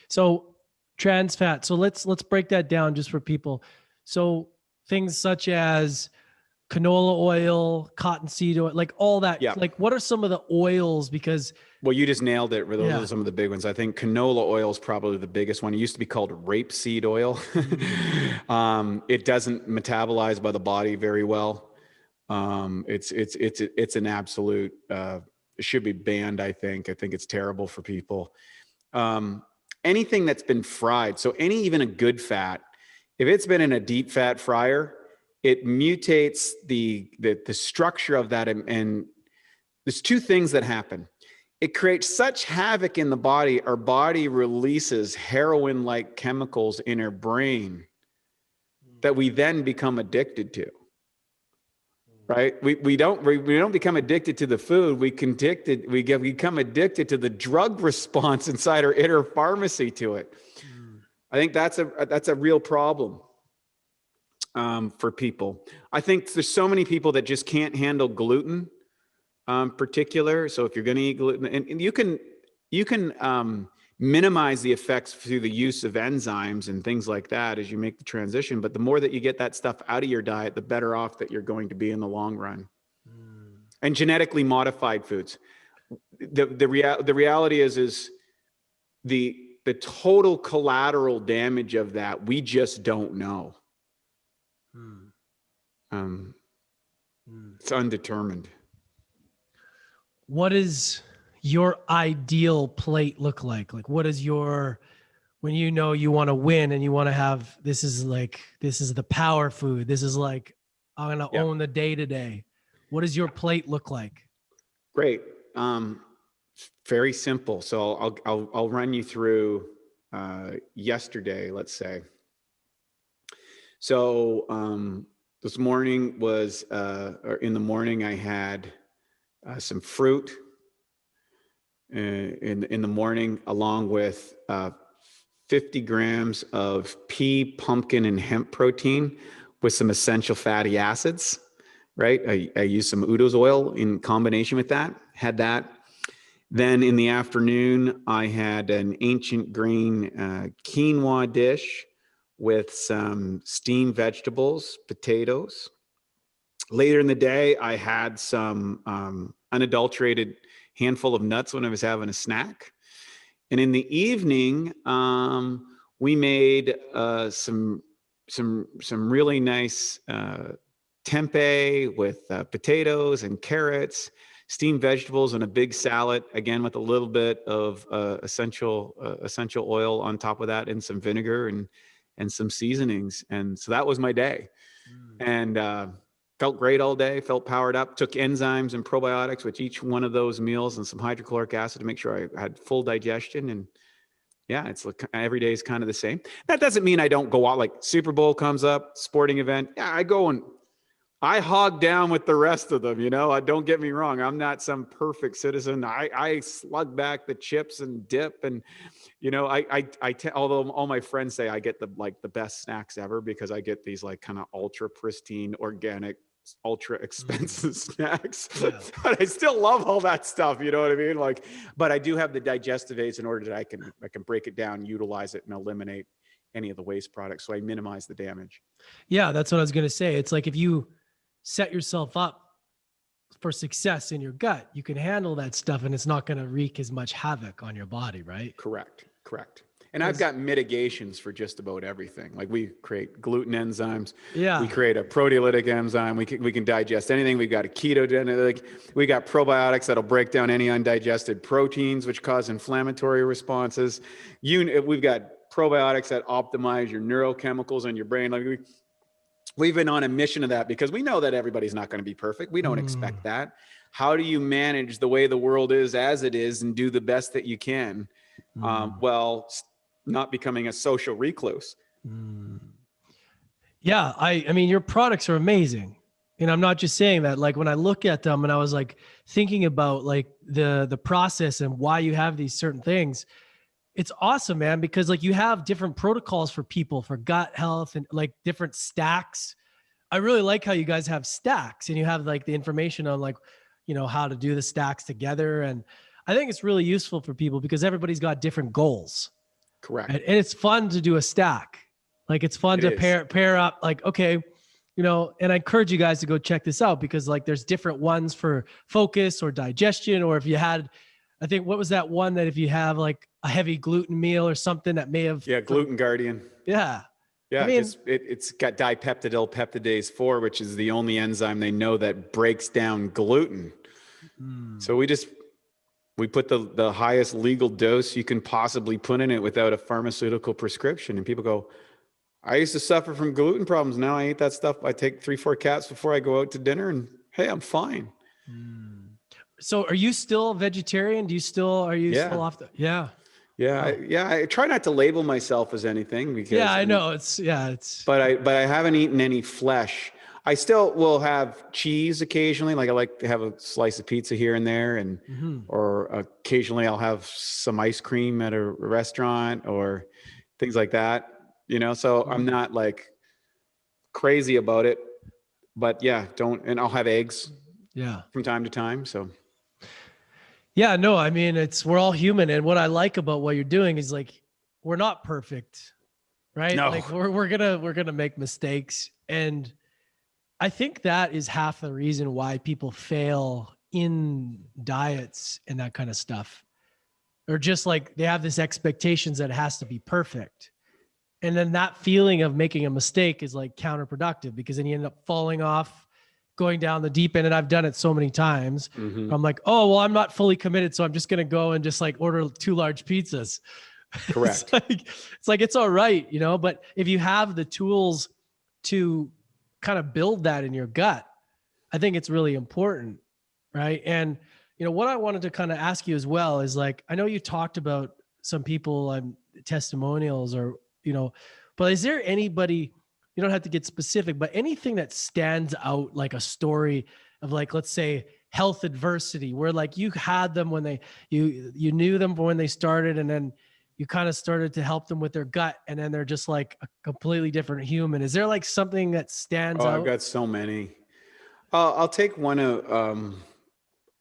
So trans fat. So let's break that down just for people. So things such as canola oil, cottonseed oil, like all that. Yeah. Like, what are some of the oils? Because well, you just nailed it. Those are some of the big ones. I think canola oil is probably the biggest one. It used to be called rapeseed oil. It doesn't metabolize by the body very well. It's an absolute, it should be banned. I think it's terrible for people. Anything that's been fried. So even a good fat, if it's been in a deep fat fryer, it mutates the structure of that. And there's 2 things that happen. It creates such havoc in the body. Our body releases heroin-like chemicals in our brain that we then become addicted to. Right? We don't become addicted to the food. We become addicted to the drug response inside our inner pharmacy to it. I think that's a real problem for people. I think there's so many people that just can't handle gluten, particular. So if you're going to eat gluten, and you can minimize the effects through the use of enzymes and things like that as you make the transition. But the more that you get that stuff out of your diet, the better off that you're going to be in the long run. And genetically modified foods. The reality is the total collateral damage of that, we just don't know. It's undetermined. What does your ideal plate look like? Like, what is when you want to win and you want to have, this is the power food. This is like, I'm going to own the day to day. What does your plate look like? Great. Very simple. So I'll run you through yesterday, let's say. So this morning or in the morning, I had some fruit in the morning, along with 50 grams of pea, pumpkin, and hemp protein with some essential fatty acids, right? I used some Udo's oil in combination with that, had that. Then in the afternoon, I had an ancient grain quinoa dish with some steamed vegetables, potatoes. Later in the day, I had some unadulterated handful of nuts when I was having a snack. And in the evening, we made some really nice tempeh with potatoes and carrots, steamed vegetables, and a big salad, again with a little bit of essential oil on top of that, and some vinegar and some seasonings. And so that was my day. And felt great all day, felt powered up, took enzymes and probiotics with each one of those meals, and some hydrochloric acid to make sure I had full digestion. And yeah, it's like every day is kind of the same. That doesn't mean I don't go out, like Super Bowl comes up, sporting event. Yeah, I go and I hog down with the rest of them. Don't get me wrong. I'm not some perfect citizen. I slug back the chips and dip, and although all my friends say I get the best snacks ever, because I get these like kind of ultra pristine, organic, ultra expensive snacks. Yeah. But I still love all that stuff. You know what I mean? But I do have the digestive aids in order that I can break it down, utilize it, and eliminate any of the waste products, so I minimize the damage. Yeah, that's what I was going to say. It's like if you set yourself up for success in your gut, you can handle that stuff, and it's not going to wreak as much havoc on your body, right? Correct. And I've got mitigations for just about everything. Like we create gluten enzymes. Yeah. We create a proteolytic enzyme. We can digest anything. We've got a keto, we got probiotics that'll break down any undigested proteins, which cause inflammatory responses. We've got probiotics that optimize your neurochemicals in your brain. We've been on a mission of that, because we know that everybody's not going to be perfect. We don't expect that. How do you manage the way the world is as it is and do the best that you can, while not becoming a social recluse? Yeah. I mean, your products are amazing. And I'm not just saying that. Like when I look at them and I was like thinking about like the process and why you have these certain things, it's awesome, man, because like you have different protocols for people for gut health and like different stacks. I really like how you guys have stacks, and you have like the information on like, how to do the stacks together. And I think it's really useful for people because everybody's got different goals. Correct. And it's fun to do a stack. Like it's fun to pair up, like, okay, and I encourage you guys to go check this out, because like there's different ones for focus or digestion, or if you had, I think, what was that one that if you have like a heavy gluten meal or something that may have. Yeah. Gluten Guardian. Yeah. Yeah. I mean, it's got dipeptidyl peptidase 4, which is the only enzyme they know that breaks down gluten. So we put the highest legal dose you can possibly put in it without a pharmaceutical prescription. And people go, I used to suffer from gluten problems. Now I eat that stuff. I take 3-4 caps before I go out to dinner, and hey, I'm fine. So are you still vegetarian? Are you still off the, Yeah. I try not to label myself as anything, because I know but I haven't eaten any flesh. I still will have cheese occasionally. Like I like to have a slice of pizza here and there, or occasionally I'll have some ice cream at a restaurant or things like that, so I'm not like crazy about it, but and I'll have eggs from time to time. So yeah, no, I mean, we're all human. And what I like about what you're doing is like, we're not perfect, right? No. Like we're going to make mistakes. And I think that is half the reason why people fail in diets and that kind of stuff. Or just like they have this expectations that it has to be perfect. And then that feeling of making a mistake is like counterproductive, because then you end up falling off, going down the deep end. And I've done it so many times. I'm like, oh, well, I'm not fully committed, so I'm just going to go and just like order 2 large pizzas. Correct. it's all right, but if you have the tools to kind of build that in your gut, I think it's really important. Right. And, what I wanted to kind of ask you as well is like, I know you talked about some people, testimonials or, but is there anybody, you don't have to get specific, but anything that stands out, like a story of like, let's say health adversity, where like you had them when you knew them when they started, and then you kind of started to help them with their gut, and then they're just like a completely different human. Is there like something that stands out? I've got so many. I'll take one of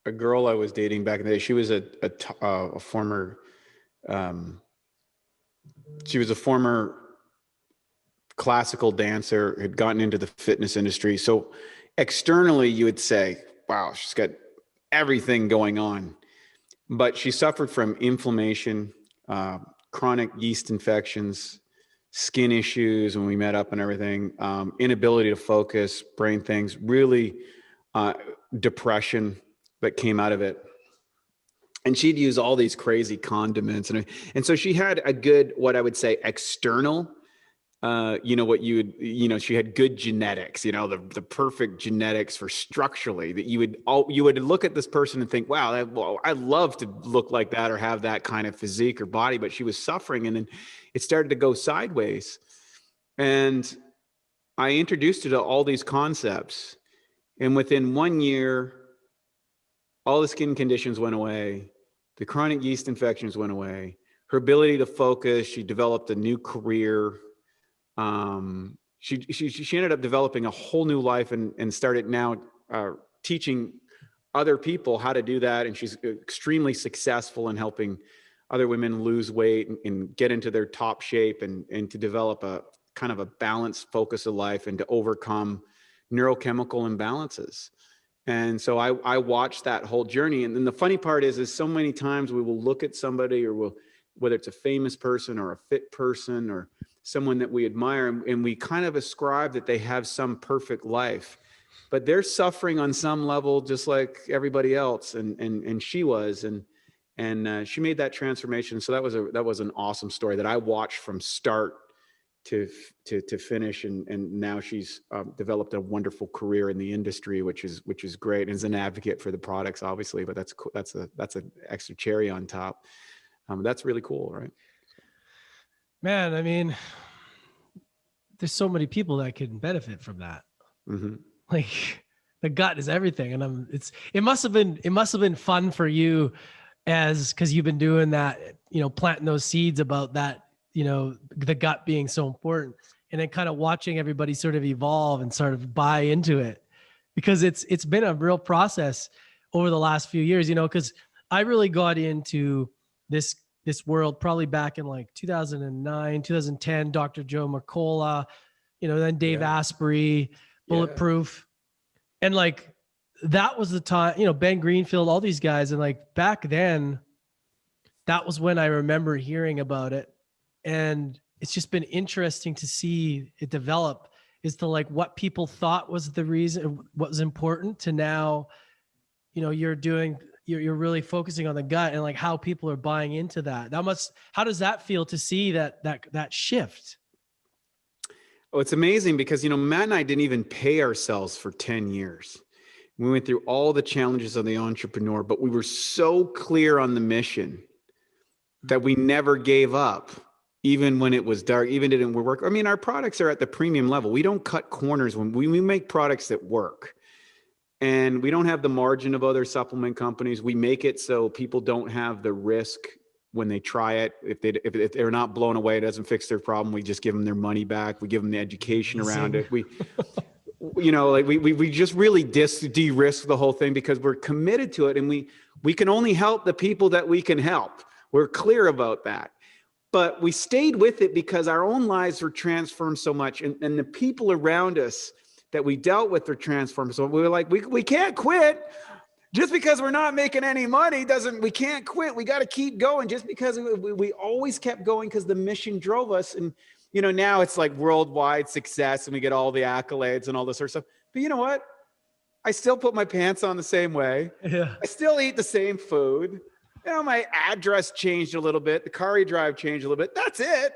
a girl I was dating back in the day. She was a former, she was a former classical dancer, had gotten into the fitness industry. So externally you would say, wow, she's got everything going on, but she suffered from inflammation, chronic yeast infections, skin issues when we met up and everything, inability to focus, brain things, really depression that came out of it. And she'd use all these crazy condiments. And so she had a good, what I would say, external, she had good genetics, the perfect genetics for structurally that you would look at this person and think, wow, I'd love to look like that or have that kind of physique or body, but she was suffering. And then it started to go sideways. And I introduced her to all these concepts. And within 1 year, all the skin conditions went away. The chronic yeast infections went away. Her ability to focus, she developed a new career. She ended up developing a whole new life and started now teaching other people how to do that. And she's extremely successful in helping other women lose weight and get into their top shape and to develop a kind of a balanced focus of life and to overcome neurochemical imbalances. And so I watched that whole journey. And then the funny part is so many times we will look at somebody whether it's a famous person or a fit person or someone that we admire, and we kind of ascribe that they have some perfect life, but they're suffering on some level, just like everybody else. And she was, and she made that transformation. So that was an awesome story that I watched from start to finish. And now she's developed a wonderful career in the industry, which is great. And is an advocate for the products, obviously, but that's cool. That's an extra cherry on top. That's really cool, right? Man, I mean, there's so many people that can benefit from that. Mm-hmm. Like the gut is everything. And it must have been fun for you cause you've been doing that, planting those seeds about that, the gut being so important, and then kind of watching everybody sort of evolve and sort of buy into it, because it's been a real process over the last few years, cause I really got into this world probably back in like 2009, 2010, Dr. Joe Mercola, then Dave Asprey, Bulletproof. Yeah. And like, that was the time, Ben Greenfield, all these guys. And like back then, that was when I remember hearing about it. And it's just been interesting to see it develop as to like what people thought was the reason, what was important, to now, you're really focusing on the gut and like how people are buying into that. How does that feel to see that shift? Oh, it's amazing because, Matt and I didn't even pay ourselves for 10 years. We went through all the challenges of the entrepreneur, but we were so clear on the mission that we never gave up, even when it was dark, even didn't work. I mean, our products are at the premium level. We don't cut corners when we make products that work. And we don't have the margin of other supplement companies. We make it so people don't have the risk when they try it. If they're not blown away, it doesn't fix their problem. We just give them their money back. We give them the education around it. We just really de-risk the whole thing because we're committed to it, and we can only help the people that we can help. We're clear about that. But we stayed with it because our own lives were transformed so much, and the people around us that we dealt with are transformed. So we were like, we can't quit. Just because we're not making any money we can't quit. We got to keep going, just because we always kept going because the mission drove us. And, now it's like worldwide success and we get all the accolades and all this sort of stuff. But you know what? I still put my pants on the same way. Yeah. I still eat the same food. My address changed a little bit. The car I drive changed a little bit. That's it.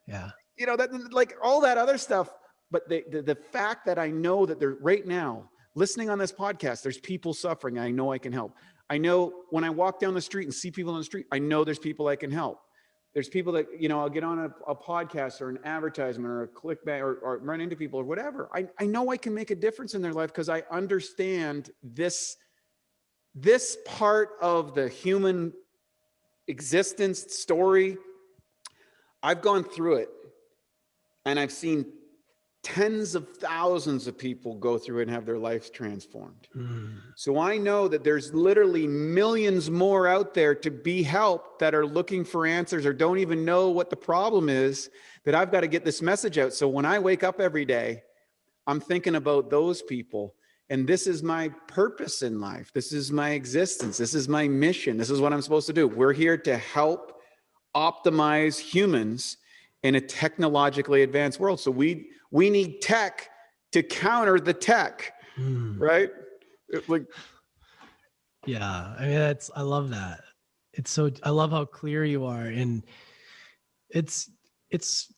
Yeah. That, like all that other stuff. But the fact that I know that they're right now listening on this podcast, there's people suffering. I know I can help. I know when I walk down the street and see people on the street, I know there's people I can help. There's people that, I'll get on a podcast or an advertisement or a clickbait or run into people or whatever. I know I can make a difference in their life because I understand this part of the human existence story I've gone through it, and I've seen tens of thousands of people go through it and have their lives transformed. So I know that there's literally millions more out there to be helped that are looking for answers or don't even know what the problem is, that I've got to get this message out. So when I wake up every day, I'm thinking about those people. And this is my purpose in life. This is my existence. This is my mission. This is what I'm supposed to do. We're here to help optimize humans in a technologically advanced world. So we need tech to counter the tech, right? Yeah. I mean, I love that. I love how clear you are. And it's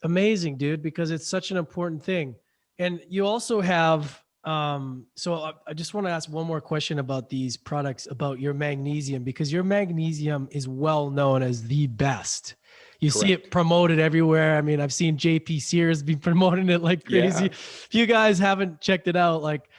amazing, dude, because it's such an important thing. And you also have, so I just want to ask one more question about these products, about your magnesium, because your magnesium is well known as the best. You see it promoted everywhere. I mean, I've seen JP Sears be promoting it like crazy. Yeah. If you guys haven't checked it out, like,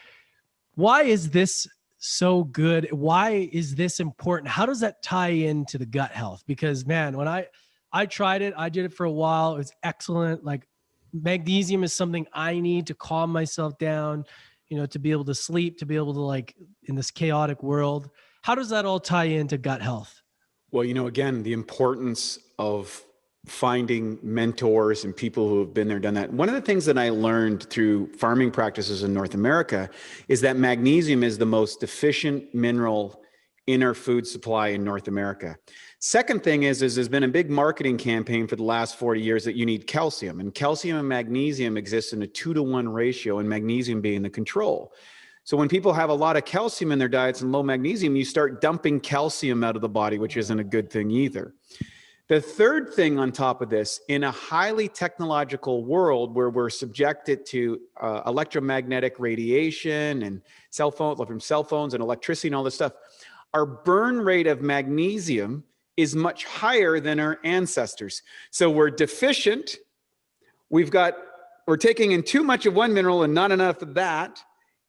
why is this so good? Why is this important? How does that tie into the gut health? Because, man, when I tried it, I did it for a while. It was excellent. Like, magnesium is something I need to calm myself down, to be able to sleep, to be able to, like, in this chaotic world. How does that all tie into gut health? Well, again, the importance of finding mentors and people who have been there, done that. One of the things that I learned through farming practices in North America is that magnesium is the most deficient mineral in our food supply in North America. Second thing is there's been a big marketing campaign for the last 40 years that you need calcium, and calcium and magnesium exist in a 2-to-1 ratio, and magnesium being the control. So when people have a lot of calcium in their diets and low magnesium, you start dumping calcium out of the body, which isn't a good thing either. The third thing on top of this, in a highly technological world where we're subjected to electromagnetic radiation and from cell phones and electricity and all this stuff, our burn rate of magnesium is much higher than our ancestors. So we're deficient. We're taking in too much of one mineral and not enough of that.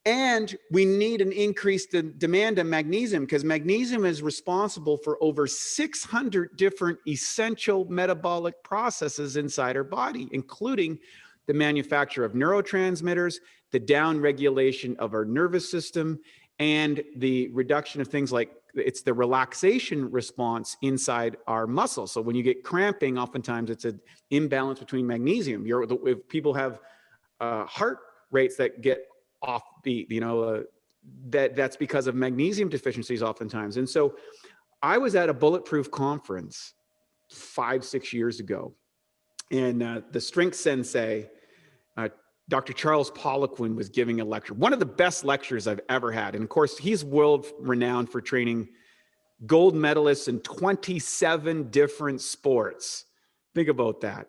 And we need an increased demand of magnesium, because magnesium is responsible for over 600 different essential metabolic processes inside our body, including the manufacture of neurotransmitters, the downregulation of our nervous system, and the reduction of things like, it's the relaxation response inside our muscles. So when you get cramping, oftentimes it's an imbalance between magnesium. If people have heart rates that get offbeat, that's because of magnesium deficiencies oftentimes. And so I was at a Bulletproof conference 5-6 years ago, and the strength sensei, Dr. Charles Poliquin, was giving a lecture, one of the best lectures I've ever had. And of course, he's world renowned for training gold medalists in 27 different sports. Think about that.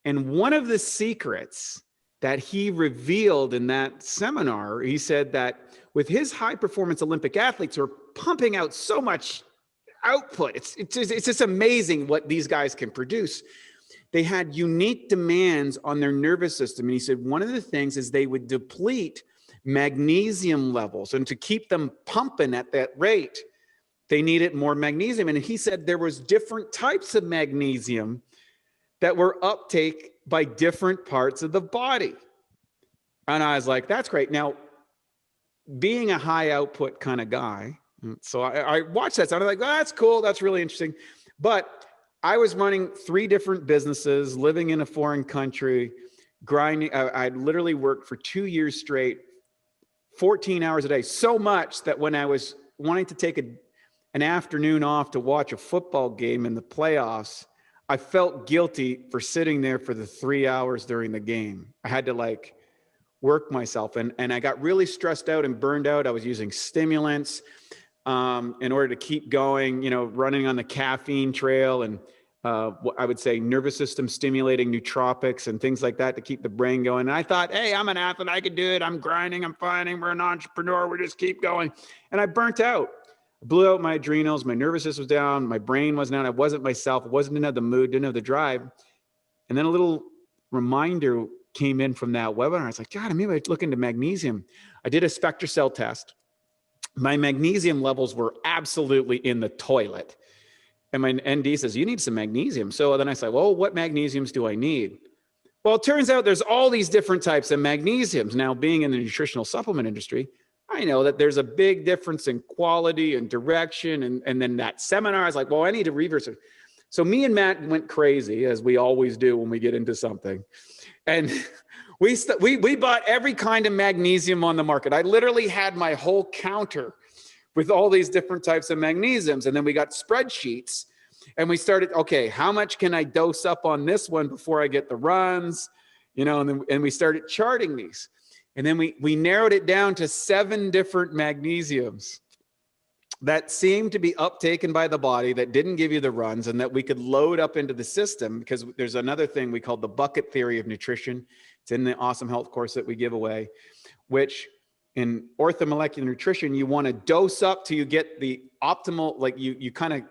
And one of the secrets that he revealed in that seminar, he said that with his high performance Olympic athletes who are pumping out so much output, it's just amazing what these guys can produce. They had unique demands on their nervous system. And he said one of the things is they would deplete magnesium levels. And to keep them pumping at that rate, they needed more magnesium. And he said there was different types of magnesium that were uptake by different parts of the body. And I was like, that's great. Now, being a high output kind of guy, so I watched that. So I'm like, oh, that's cool. That's really interesting. But I was running 3 different businesses, living in a foreign country, grinding. I'd literally worked for 2 years straight, 14 hours a day, so much that when I was wanting to take an afternoon off to watch a football game in the playoffs, I felt guilty for sitting there for the 3 hours during the game. I had to work myself, and I got really stressed out and burned out. I was using stimulants in order to keep going, running on the caffeine trail, and I would say nervous system stimulating nootropics and things like that to keep the brain going. And I thought, hey, I'm an athlete, I could do it. I'm grinding, I'm fighting, we're an entrepreneur, we just keep going. And I burnt out. I blew out my adrenals, my nervous system was down, my brain was down, I wasn't myself, didn't have the mood, didn't have the drive. And then a little reminder came in from that webinar. I was like, God, maybe I look into magnesium. I did a SpectraCell test. My magnesium levels were absolutely in the toilet. And my ND says, you need some magnesium. So then I say, well, what magnesiums do I need? Well, it turns out there's all these different types of magnesiums. Now, being in the nutritional supplement industry, I know that there's a big difference in quality and direction. And then that seminar, I was like, well, I need to reverse it. So me and Matt went crazy, as we always do when we get into something. And we bought every kind of magnesium on the market. I literally had my whole counter with all these different types of magnesiums. And then we got spreadsheets and we started, okay, how much can I dose up on this one before I get the runs? You know, and we started charting these. And then we narrowed it down to 7 different magnesiums that seemed to be uptaken by the body, that didn't give you the runs, and that we could load up into the system, because there's another thing we call the bucket theory of nutrition. It's in the Awesome Health course that we give away, which in orthomolecular nutrition, you want to dose up till you get the optimal, like you kind of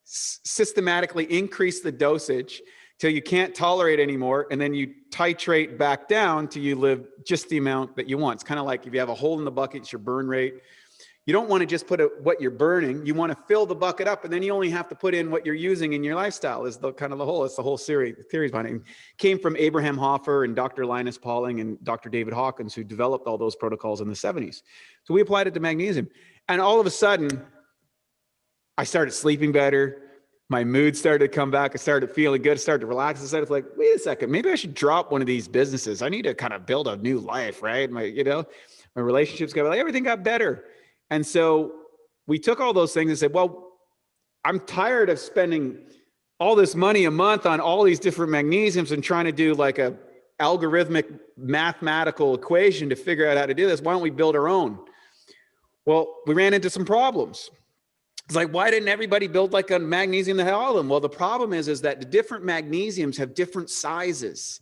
systematically increase the dosage till you can't tolerate anymore. And then you titrate back down till you live just the amount that you want. It's kind of like if you have a hole in the bucket, it's your burn rate. You don't want to just put what you're burning. You want to fill the bucket up, and then you only have to put in what you're using in your lifestyle is the kind of the whole. It's the whole series, the theories behind it. It came from Abraham Hoffer and Dr. Linus Pauling and Dr. David Hawkins, who developed all those protocols in the 70s. So we applied it to magnesium. And all of a sudden, I started sleeping better. My mood started to come back. I started feeling good. I started to relax. I started like, wait a second, maybe I should drop one of these businesses. I need to kind of build a new life, right? My relationships got, like, everything got better. And so we took all those things and said, well, I'm tired of spending all this money a month on all these different magnesiums and trying to do like a algorithmic mathematical equation to figure out how to do this. Why don't we build our own? Well, we ran into some problems. It's like, why didn't everybody build like a magnesium that had all of them? Well, the problem is that the different magnesiums have different sizes,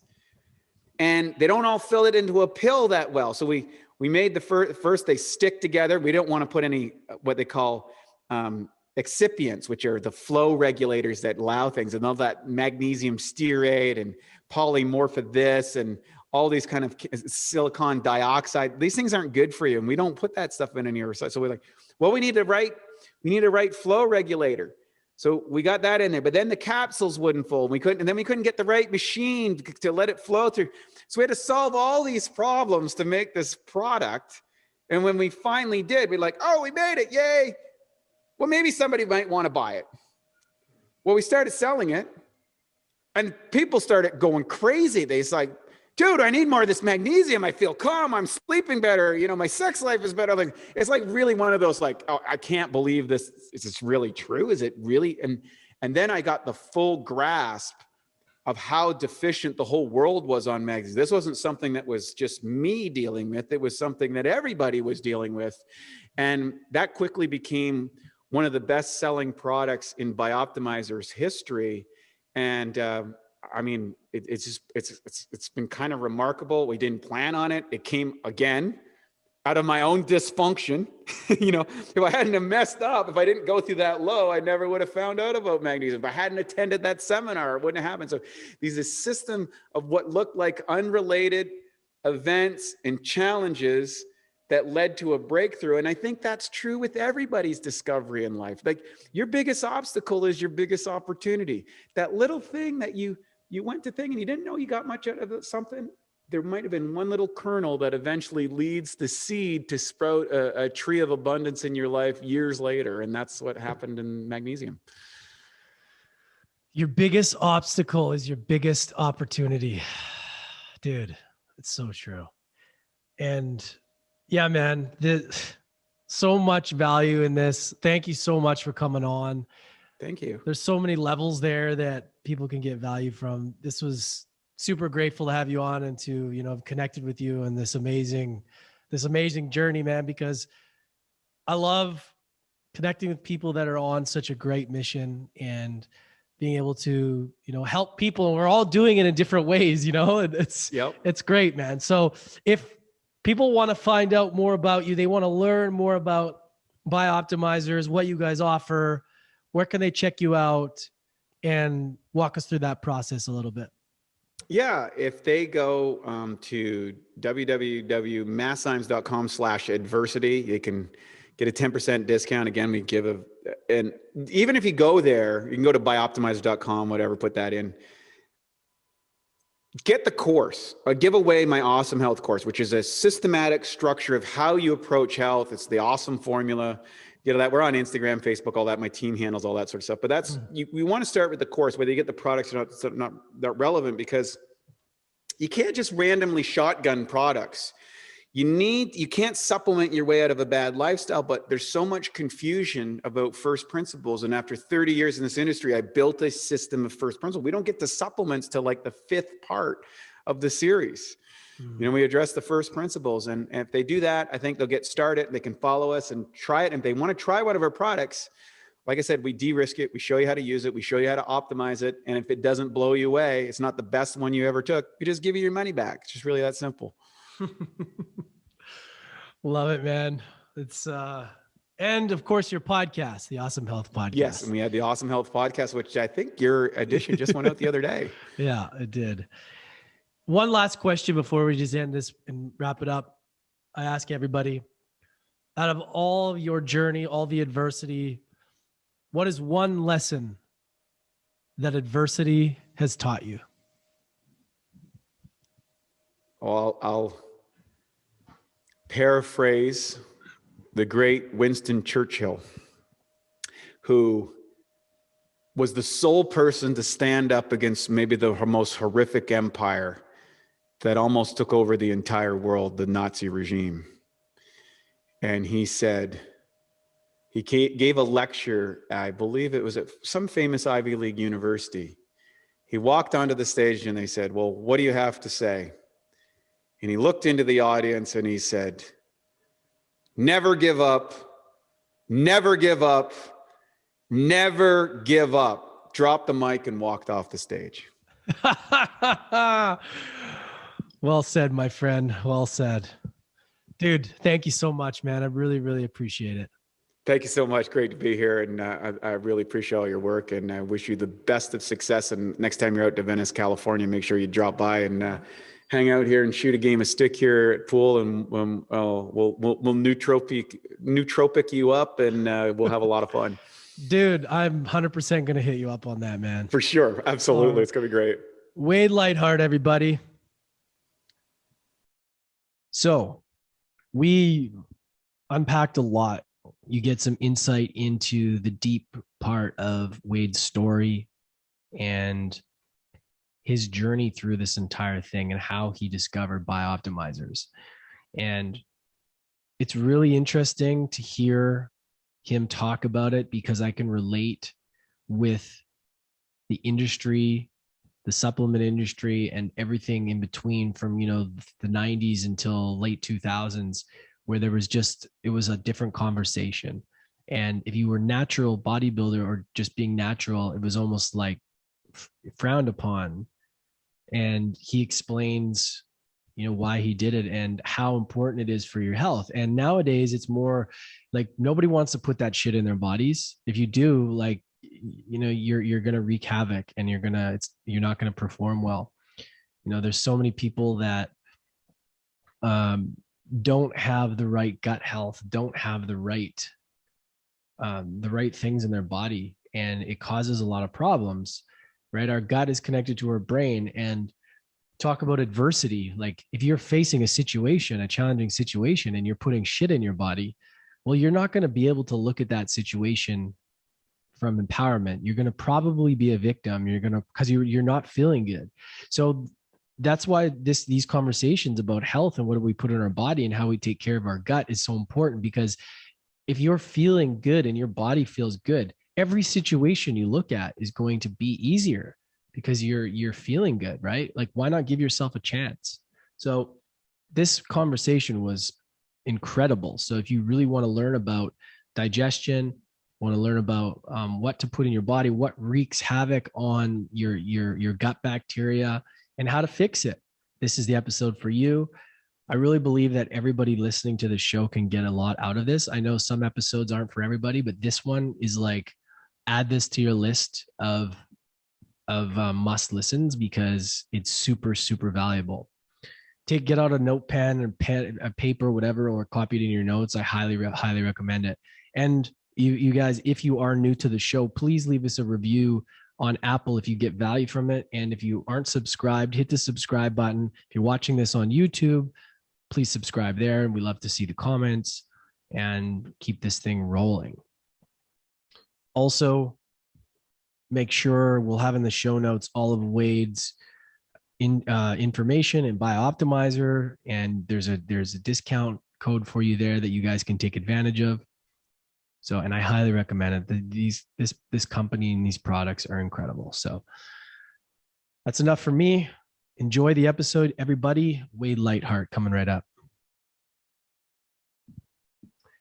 and they don't all fill it into a pill that well. So we made the first, they stick together. We don't want to put any, what they call excipients, which are the flow regulators that allow things, and all that magnesium stearate and polymorph of this and all these kind of silicon dioxide. These things aren't good for you, and we don't put that stuff in your site. So we're like, well, we need the right flow regulator. So we got that in there, but then the capsules wouldn't fold. We couldn't get the right machine to let it flow through. So we had to solve all these problems to make this product. And when we finally did, we're like, oh, we made it, yay. Well, maybe somebody might want to buy it. Well, we started selling it, and people started going crazy. They're like, dude, I need more of this magnesium. I feel calm. I'm sleeping better. You know, my sex life is better. Like, it's like really one of those, like, oh, I can't believe this. Is this really true? Is it really? And then I got the full grasp of how deficient the whole world was on magnesium. This wasn't something that was just me dealing with. It was something that everybody was dealing with. And that quickly became one of the best-selling products in BiOptimizers history. And I mean, it's been kind of remarkable. We didn't plan on it. It came again out of my own dysfunction. You know, if I hadn't have messed up, if I didn't go through that low, I never would have found out about magnesium. If I hadn't attended that seminar, it wouldn't have happened. So there's a system of what looked like unrelated events and challenges that led to a breakthrough. And I think that's true with everybody's discovery in life. Like, your biggest obstacle is your biggest opportunity. That little thing that you went to thing and you didn't know you got much out of something. There might have been one little kernel that eventually leads the seed to sprout a tree of abundance in your life years later. And that's what happened in magnesium. Your biggest obstacle is your biggest opportunity. Dude, it's so true. And yeah, man, so much value in this. Thank you so much for coming on. Thank you. There's so many levels there that people can get value from. This was super grateful to have you on and to, you know, have connected with you in this amazing journey, man, because I love connecting with people that are on such a great mission and being able to, you know, help people. And we're all doing it in different ways, you know, and it's great, man. So if people want to find out more about you, they want to learn more about BiOptimizers, what you guys offer, where can they check you out, and walk us through that process a little bit? Yeah, if they go to www.masszymes.com/adversity, they can get a 10% discount. Again, we give and even if you go there, you can go to BiOptimizers.com, whatever, put that in. Get the course. I give away my Awesome Health course, which is a systematic structure of how you approach health. It's the awesome formula. That we're on Instagram, Facebook, all that. My team handles all that sort of stuff. But that's we want to start with the course, whether you get the products or not. It's not that relevant, because you can't just randomly shotgun products. You can't supplement your way out of a bad lifestyle, but there's so much confusion about first principles. And after 30 years in this industry, I built a system of first principles. We don't get to supplements till like the 5th part of the series. We address the first principles. And if they do that, I think they'll get started. They can follow us and try it. And if they want to try one of our products, like I said, we de-risk it. We show you how to use it. We show you how to optimize it. And if it doesn't blow you away, it's not the best one you ever took, we just give you your money back. It's just really that simple. Love it, man. It's and of course your podcast, the Awesome Health Podcast. Yes, and we had the Awesome Health Podcast, which I think your edition just went out the other day. Yeah, it did. One last question before we just end this and wrap it up. I ask everybody, out of all your journey, all the adversity, what is one lesson that adversity has taught you? Well, I'll paraphrase the great Winston Churchill, who was the sole person to stand up against maybe the most horrific empire that almost took over the entire world, the Nazi regime. And he said, he gave a lecture, I believe it was at some famous Ivy League university. He walked onto the stage and they said, well, what do you have to say? And he looked into the audience and he said, never give up, never give up, never give up. Dropped the mic and walked off the stage. Well said, my friend. Well said. Dude, thank you so much, man. I really, really appreciate it. Thank you so much. Great to be here. And I really appreciate all your work, and I wish you the best of success. And next time you're out to Venice, California, make sure you drop by and hang out here and shoot a game of stick here at pool, and we'll nootropic you up, and we'll have a lot of fun. Dude, I'm 100% going to hit you up on that, man. For sure. Absolutely. It's going to be great. Wade Lightheart, everybody. So we unpacked a lot. You get some insight into the deep part of Wade's story and his journey through this entire thing and how he discovered BiOptimizers. And it's really interesting to hear him talk about it, because I can relate with the industry, the supplement industry, and everything in between, from, the 90s until late 2000s, where there was it was a different conversation. And if you were natural bodybuilder or just being natural, it was almost like frowned upon. And he explains, why he did it and how important it is for your health. And nowadays it's more like nobody wants to put that shit in their bodies. If you do, like, you're going to wreak havoc, and you're not going to perform well. There's so many people that don't have the right gut health, don't have the right things in their body, and it causes a lot of problems, right? Our gut is connected to our brain. And talk about adversity. Like, if you're facing a challenging situation, and you're putting shit in your body, well, you're not going to be able to look at that situation from empowerment. You're going to probably be a victim. Because you're not feeling good. So that's why these conversations about health and what do we put in our body and how we take care of our gut is so important. Because if you're feeling good and your body feels good, every situation you look at is going to be easier, because you're feeling good, right? Like, why not give yourself a chance? So this conversation was incredible. So if you really want to learn about digestion, want to learn about what to put in your body, what wreaks havoc on your gut bacteria, and how to fix it, this is the episode for you. I really believe that everybody listening to the show can get a lot out of this. I know some episodes aren't for everybody, but this one is like, add this to your list of must listens, because it's super, super valuable. get out a notepad and pen, a paper, whatever, or copy it in your notes. I highly recommend it. And you guys, if you are new to the show, please leave us a review on Apple if you get value from it. And if you aren't subscribed, hit the subscribe button. If you're watching this on YouTube, please subscribe there. And we love to see the comments and keep this thing rolling. Also, make sure we'll have in the show notes all of Wade's information and BiOptimizer, and there's a discount code for you there that you guys can take advantage of. So, and I highly recommend it. This company and these products are incredible. So that's enough for me. Enjoy the episode, everybody. Wade Lightheart coming right up.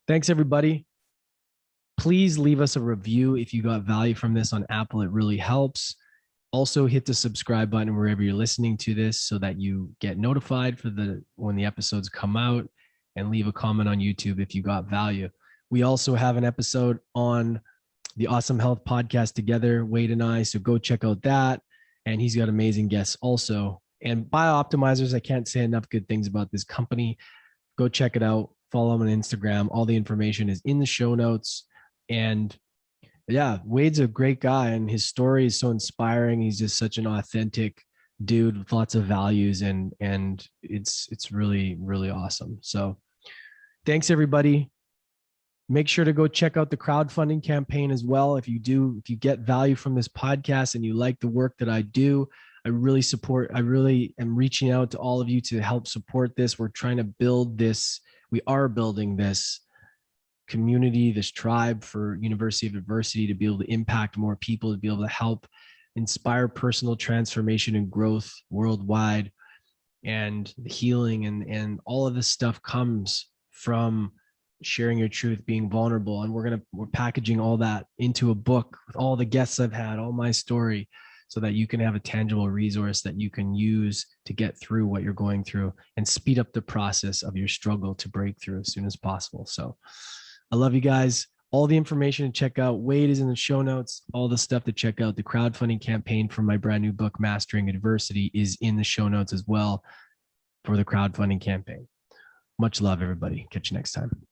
Thanks, everybody. Please leave us a review if you got value from this on Apple. It really helps. Also, hit the subscribe button wherever you're listening to this so that you get notified for when the episodes come out, and leave a comment on YouTube if you got value. We also have an episode on the Awesome Health podcast together, Wade and I. So go check out that. And he's got amazing guests also. And BiOptimizers, I can't say enough good things about this company. Go check it out. Follow him on Instagram. All the information is in the show notes. And yeah, Wade's a great guy, and his story is so inspiring. He's just such an authentic dude with lots of values, and it's really, really awesome. So thanks, everybody. Make sure to go check out the crowdfunding campaign as well. If you get value from this podcast and you like the work that I do, I really am reaching out to all of you to help support this. We're trying to build this. We are building this community, this tribe for University of Adversity, to be able to impact more people, to be able to help inspire personal transformation and growth worldwide. And the healing and all of this stuff comes from sharing your truth, being vulnerable. And we're packaging all that into a book with all the guests I've had, all my story, so that you can have a tangible resource that you can use to get through what you're going through and speed up the process of your struggle to break through as soon as possible. So I love you guys. All the information to check out, Wade, is in the show notes. All the stuff to check out, the crowdfunding campaign for my brand new book, Mastering Adversity, is in the show notes as well for the crowdfunding campaign. Much love, everybody. Catch you next time.